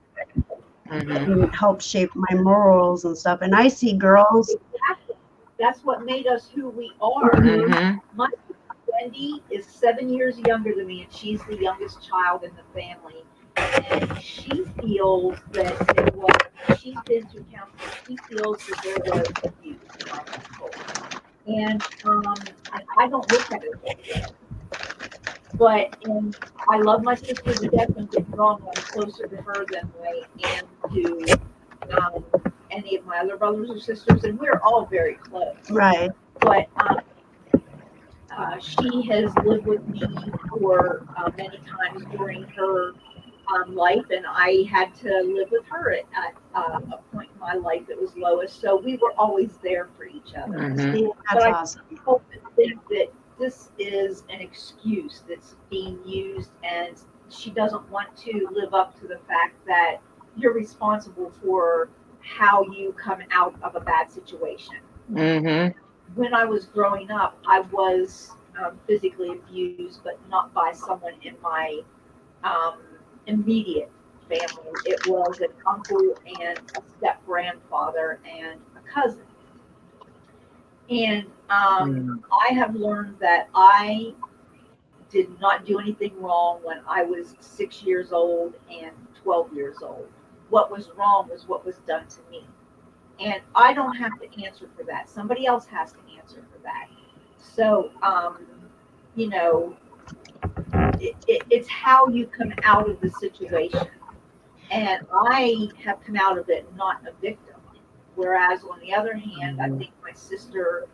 Mhm. And helped shape my morals and stuff. And I see girls. Exactly. That's what made us who we are. Mhm. My sister Wendy is 7 years younger than me, and she's the youngest child in the family. And she feels that there was, she's been through counseling, she feels that there was abuse in my household. And I don't look at it that way. And I love my sister to death, don't get me wrong, I'm closer to her than I am to um, any of my other brothers or sisters, and we're all very close. Right. But she has lived with me for many times during her life, and I had to live with her at a point in my life that was lowest. So we were always there for each other. Mhm. See, But that's I awesome. hope and think that this is an excuse that's being used, and she doesn't want to live up to the fact that you're responsible for how you come out of a bad situation. Mhm. When I was growing up, I was physically abused, but not by someone in my um, immediate family. It was an uncle and a step grandfather and a cousin. And I have learned that I did not do anything wrong when I was 6 years old and 12 years old. What was wrong was what was done to me. And I don't have to answer for that. Somebody else has to answer for that. So, you know, it's how you come out of the situation. And I have come out of it not a victim. Whereas on the other hand, I think my sister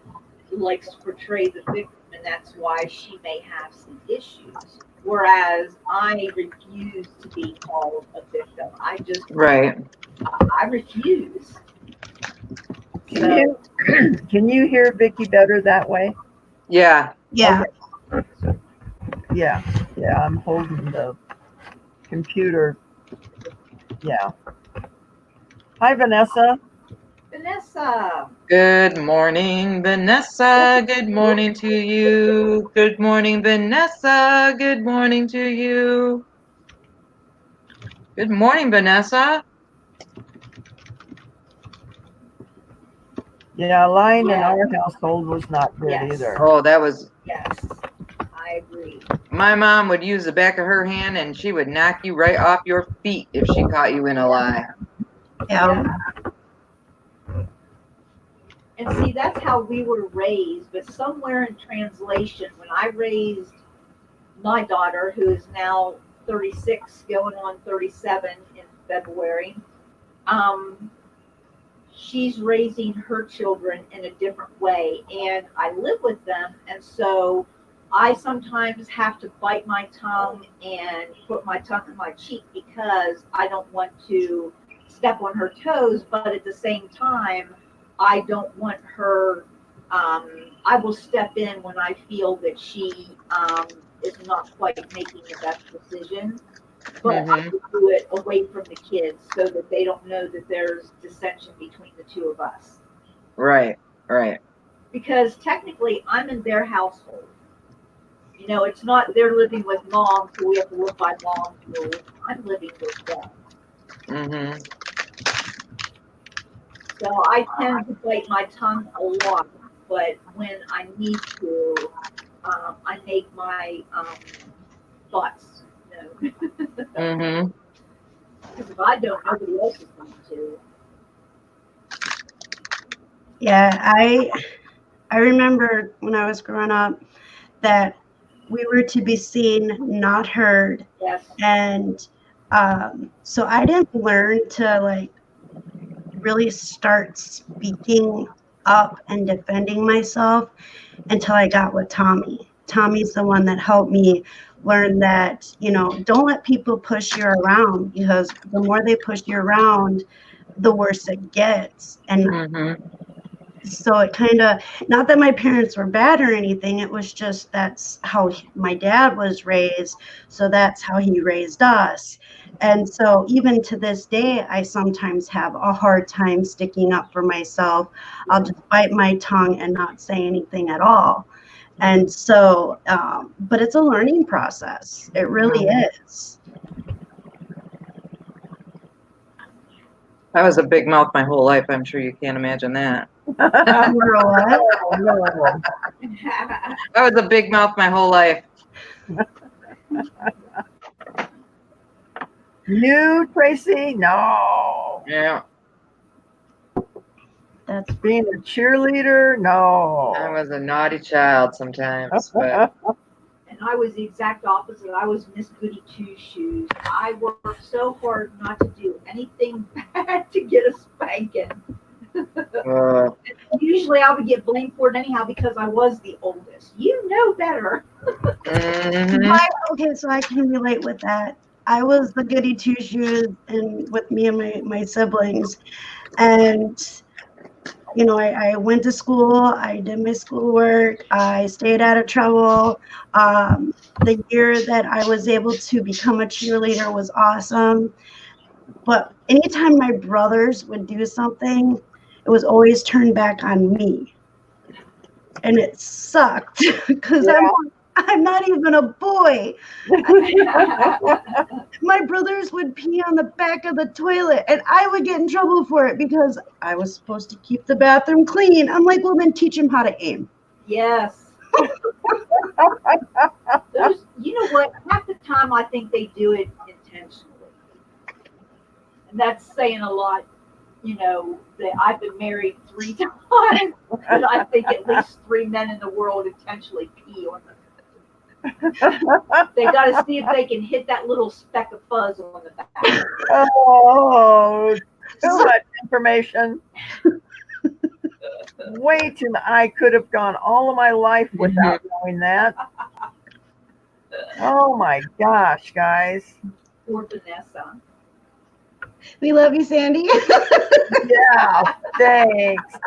likes to portray the victim, and that's why she may have some issues. Whereas I refuse to be called a victim. Right. I refuse. Can you hear Vicky better that way? Yeah. Yeah. Okay. Yeah. I'm holding the computer. Yeah. Hi, Vanessa. Vanessa. Good morning, Vanessa. Good morning to you. Good morning, Vanessa. Good morning to you. Good morning, Vanessa. Yeah, line in Yeah. our household was not good Yes. either. Oh, that was Yes, I agree. my mom would use the back of her hand and she would knock you right off your feet if she caught you in a lie. Yeah. And see, that's how we were raised, but somewhere in translation, when I raised my daughter, who is now 36, going on 37 in February, she's raising her children in a different way, and I live with them, and so I sometimes have to bite my tongue and put my tongue in my cheek because I don't want to step on her toes, but at the same time, I don't want her. I will step in when I feel that she is not quite making the best decision, but I Mhm. will do it away from the kids so that they don't know that there's dissension between the two of us. Right. Right. Because technically, I'm in their household. You know, it's not they're living with mom, so we have to live by mom's rules. I'm living with them. Mhm. So I tend to bite my tongue a lot, but when I need to, I make my thoughts known. Mhm. Because if I don't, nobody else is going to. Yeah, I remember when I was growing up that we were to be seen, not heard. Yes. And so I didn't learn to like really start speaking up and defending myself until I got with Tommy. Tommy's the one that helped me learn that, don't let people push you around, because the more they push you around, the worse it gets. And Mhm. so it kind of, not that my parents were bad or anything, it was just that's how my dad was raised, so that's how he raised us. And so even to this day, I sometimes have a hard time sticking up for myself. I'll just bite my tongue and not say anything at all. And so but it's a learning process, it really is. I was a big mouth my whole life. I'm sure you can't imagine that. You're a what? Oh, no. I was a big mouth my whole life. You, Tracy? No. Yeah. That's Being a cheerleader? No. I was a naughty child sometimes, but And I was the exact opposite. I was Miss Goody Two Shoes. I worked so hard not to do anything bad to get a spanking. Usually I would get blamed for it anyhow because I was the oldest. You know better. mhm. okay, so I can relate with that. I was the goody two shoes and with me and my siblings. And I went to school, I did my schoolwork, I stayed out of trouble. The year that I was able to become a cheerleader was awesome. But anytime my brothers would do something, it was always turned back on me. And it sucked because I'm not even a boy. My brothers would pee on the back of the toilet and I would get in trouble for it because I was supposed to keep the bathroom clean. I'm like, well, then teach them how to aim. Yes. You know what? Half the time I think they do it intentionally. And that's saying a lot. That I've been married 3 times, and I think at least 3 men in the world intentionally pee on them. They got to see if they can hit that little speck of fuzz on the back. Oh, too much information. Way too much. I could have gone all of my life without knowing that. Oh my gosh, guys. Poor Vanessa. We love you, Sandy. Yeah, thanks.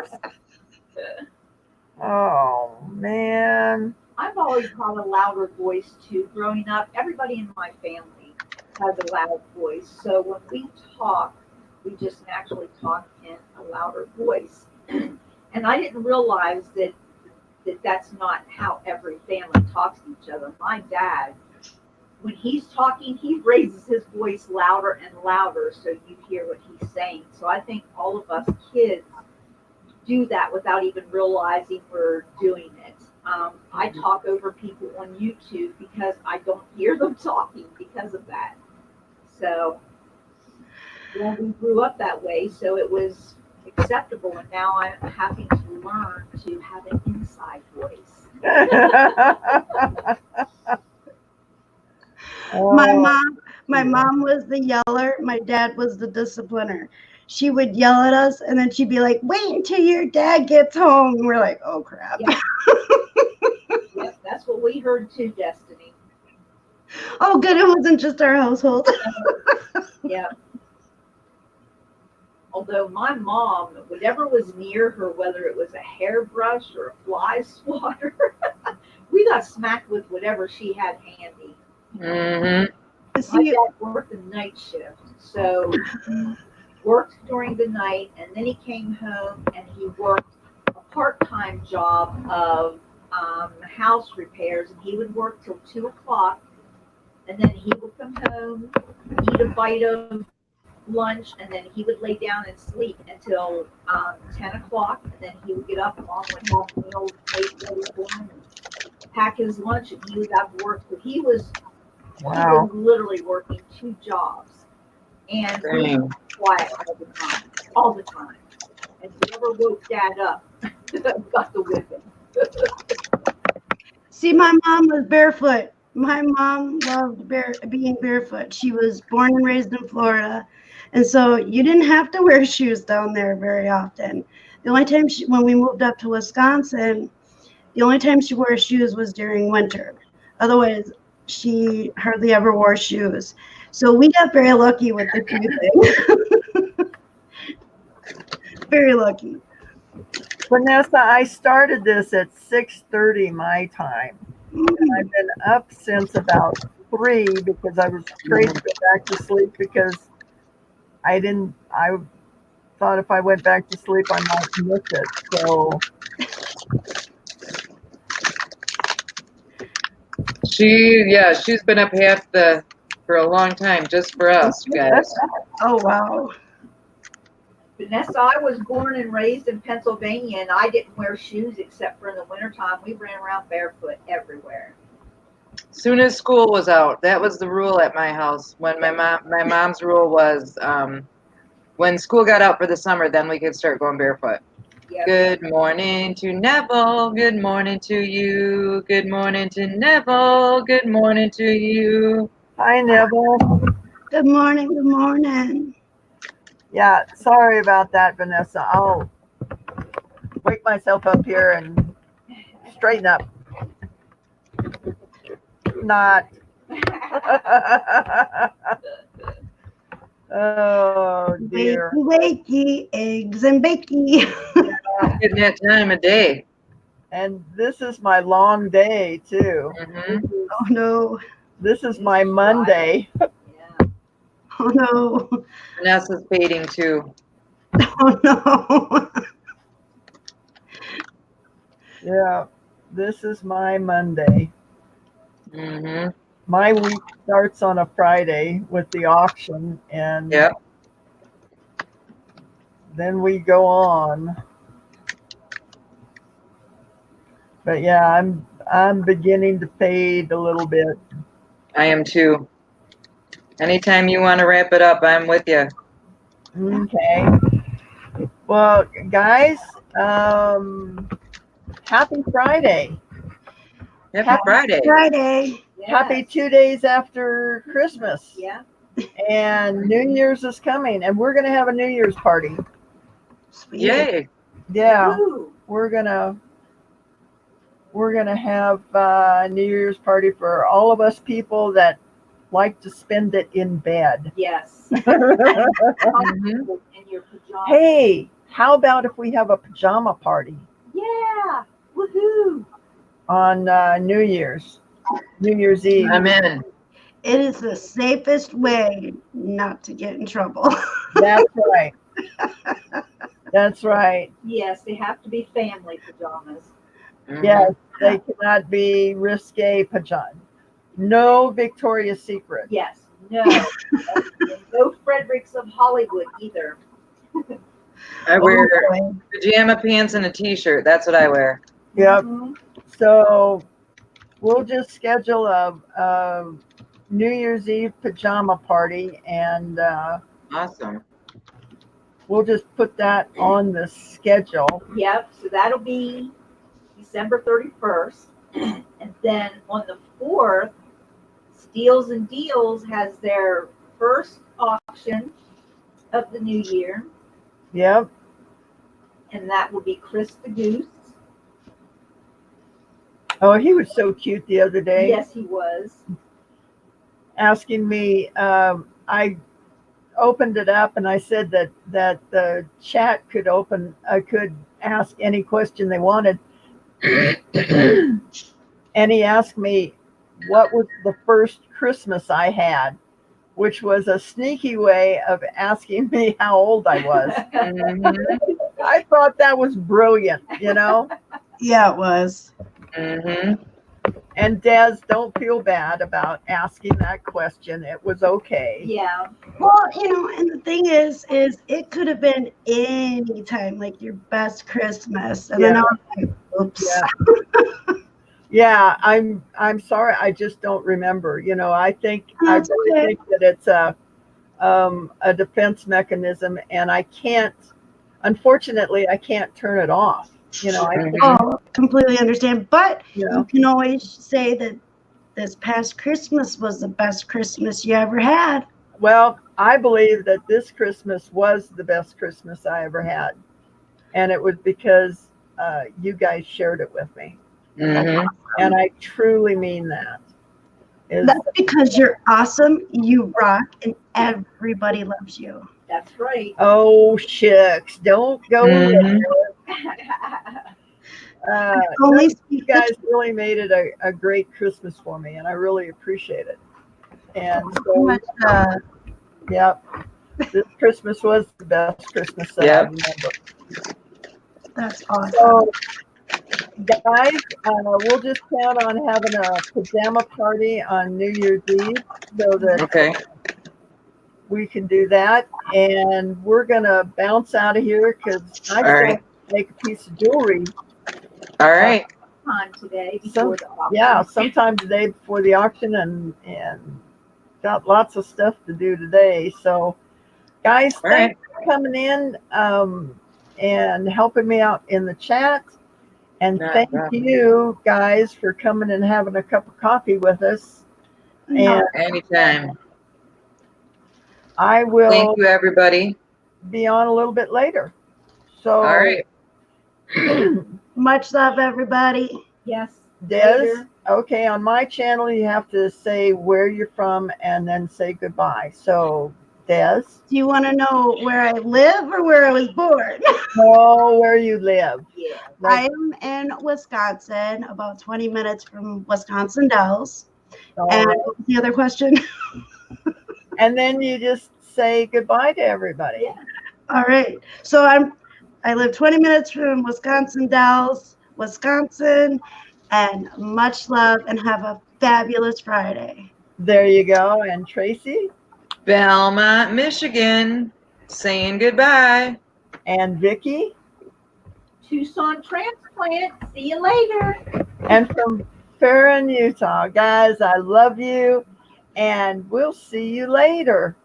Oh man. I've always had a louder voice too. Growing up, everybody in my family has a loud voice. So when we talk, we just naturally talk in a louder voice. And I didn't realize that that's not how every family talks to each other. My dad, when he's talking, he raises his voice louder and louder so you hear what he's saying. So I think all of us kids do that without even realizing we're doing it. I talk over people on YouTube because I don't hear them talking because of that. So we grew up that way, so it was acceptable, and now I'm having to learn to have an inside voice. My mom was the yeller, my dad was the discipliner. she would yell at us, and then she'd be like, "Wait until your dad gets home." And we're like, "Oh crap!" Yeah. Yep, that's what we heard too, Destiny. Oh, good, it wasn't just our household. Yeah. Although my mom, whatever was near her, whether it was a hairbrush or a fly swatter, we got smacked with whatever she had handy. Mm-hmm. My See, dad worked the night shift, so he worked during the night, and then he came home and he worked a part-time job of house repairs, and he would work till 2 o'clock, and then he would come home, eat a bite of lunch, and then he would lay down and sleep until 10 o'clock, and then he would get up, and mom would have meals made ready for him and pack his lunch, and he would have to work. But he was Wow. literally working 2 jobs, and he was quiet all the time. And whoever woke dad up got the whipping. see, my mom was barefoot. My mom loved being barefoot. She was born and raised in Florida, and so you didn't have to wear shoes down there very often. The only time when we moved up to Wisconsin, the only time she wore shoes was during winter. Otherwise, she hardly ever wore shoes. So we got very lucky with the shoe thing. Very lucky. Vanessa, I started this at 6:30 my time. And I've been up since about 3 because I was afraid to go back to sleep because I thought if I went back to sleep I might miss it. So She's been up for a long time just for us, you guys. Oh, wow. Vanessa, I was born and raised in Pennsylvania, and I didn't wear shoes except for in the wintertime. We ran around barefoot everywhere. Soon as school was out, that was the rule at my house. When my mom's rule was, when school got out for the summer, then we could start going barefoot. Yep. Good morning to Neville. Good morning to you. Good morning to Neville. Good morning to you. hi, Neville. Good morning. Good morning. Yeah, sorry about that, Vanessa. I'll wake myself up here and straighten up. Not. Oh dear. Wakey, wakey, eggs and bakey. Getting that time of day. And this is my long day too. Mm-hmm. Oh no. This is my Monday. Yeah. Oh no. Vanessa's fading too. Oh no. Yeah, this is my Monday. Mm-hmm. My week starts on a Friday with the auction, and Yep. then we go on. But yeah, I'm beginning to fade a little bit. I am too. Anytime you want to wrap it up, I'm with you. Okay. Well, guys, happy Friday. Happy Friday. Friday. Happy 2 days after Christmas. Yeah. And New Year's is coming, and we're going to have a New Year's party. Sweet. Yay. Yeah, Woo. we're gonna have a New Year's party for all of us people that like to spend it in bed. Yes. Mm-hmm. In your pajamas. Hey, how about if we have a pajama party Yeah. Woohoo. on New Year's Eve? I'm in. It is the safest way not to get in trouble. That's right. That's right. Yes, they have to be family pajamas. Mhm. Yes, they cannot be risque pajamas. No Victoria's Secret. Yes. No. And no Fredericks of Hollywood either. I wear Oh, pajama pants and a t-shirt. That's what I wear. yep. Mhm. So we'll just schedule a New Year's Eve pajama party, and Awesome. we'll just put that on the schedule. Yep. So that'll be December 31st. And then on the 4th, Steals and Deals has their first auction of the new year. Yep. and that will be Chris the Goose. Oh, he was so cute the other day. Yes, he was. Asking me, I opened it up and I said that the chat could could ask any question they wanted. And he asked me what was the first Christmas I had, which was a sneaky way of asking me how old I was. Mhm. I thought that was brilliant, you know? Yeah, it was. Mhm. And Des, don't feel bad about asking that question. It was okay. Yeah. Well, and the thing is it could have been any time, like your best Christmas. And then I was like, oops. Yeah. Yeah, I'm sorry. I just don't remember. I think I That's really okay. think that it's a defense mechanism, and unfortunately, I can't turn it off. I Mhm. Oh, completely understand. But you you know. can always say that this past Christmas was the best Christmas you ever had. Well, I believe that this Christmas was the best Christmas I ever had, and it was because you guys shared it with me, Mhm. and I truly mean that. That's because you're awesome, you rock, and everybody loves you. That's right. Oh shucks, don't go Mhm. there. Only You speak guys the really made it a great Christmas for me, and I really appreciate it. And truth. so, Much, yep, this Christmas was the best Christmas that I Yep. remember. that's awesome. So, guys, we'll just count on having a pajama party on New Year's Eve so that Okay. we can do that. And we're gonna bounce out of here because I All still right. have to make a piece of jewelry. All right. Time today before the auction. Yeah, sometime today before the auction, and got lots of stuff to do today. So, guys, All thanks for coming in and helping me out in the chat. And Not a thank problem. you guys for coming and having a cup of coffee with us. And Anytime. I will Thank you, everybody. be on a little bit later. So, All right. Much love, everybody. Yes. Des, Later. okay, on my channel, you have to say where you're from and then say goodbye. So, Des, Do you want to know where I live or where I was born? know where you live. Yeah. I am in Wisconsin, about 20 minutes from Wisconsin Dells. And what was the other question? And then you just say goodbye to everybody. Yeah. All right. So I live 20 minutes from Wisconsin Dells, Wisconsin, and much love and have a fabulous Friday. There you go. And Tracy Belmont, Michigan. Saying goodbye. and Vicky, Tucson transplant. See you later. and from Farron, Utah. Guys, I love you, and we'll see you later.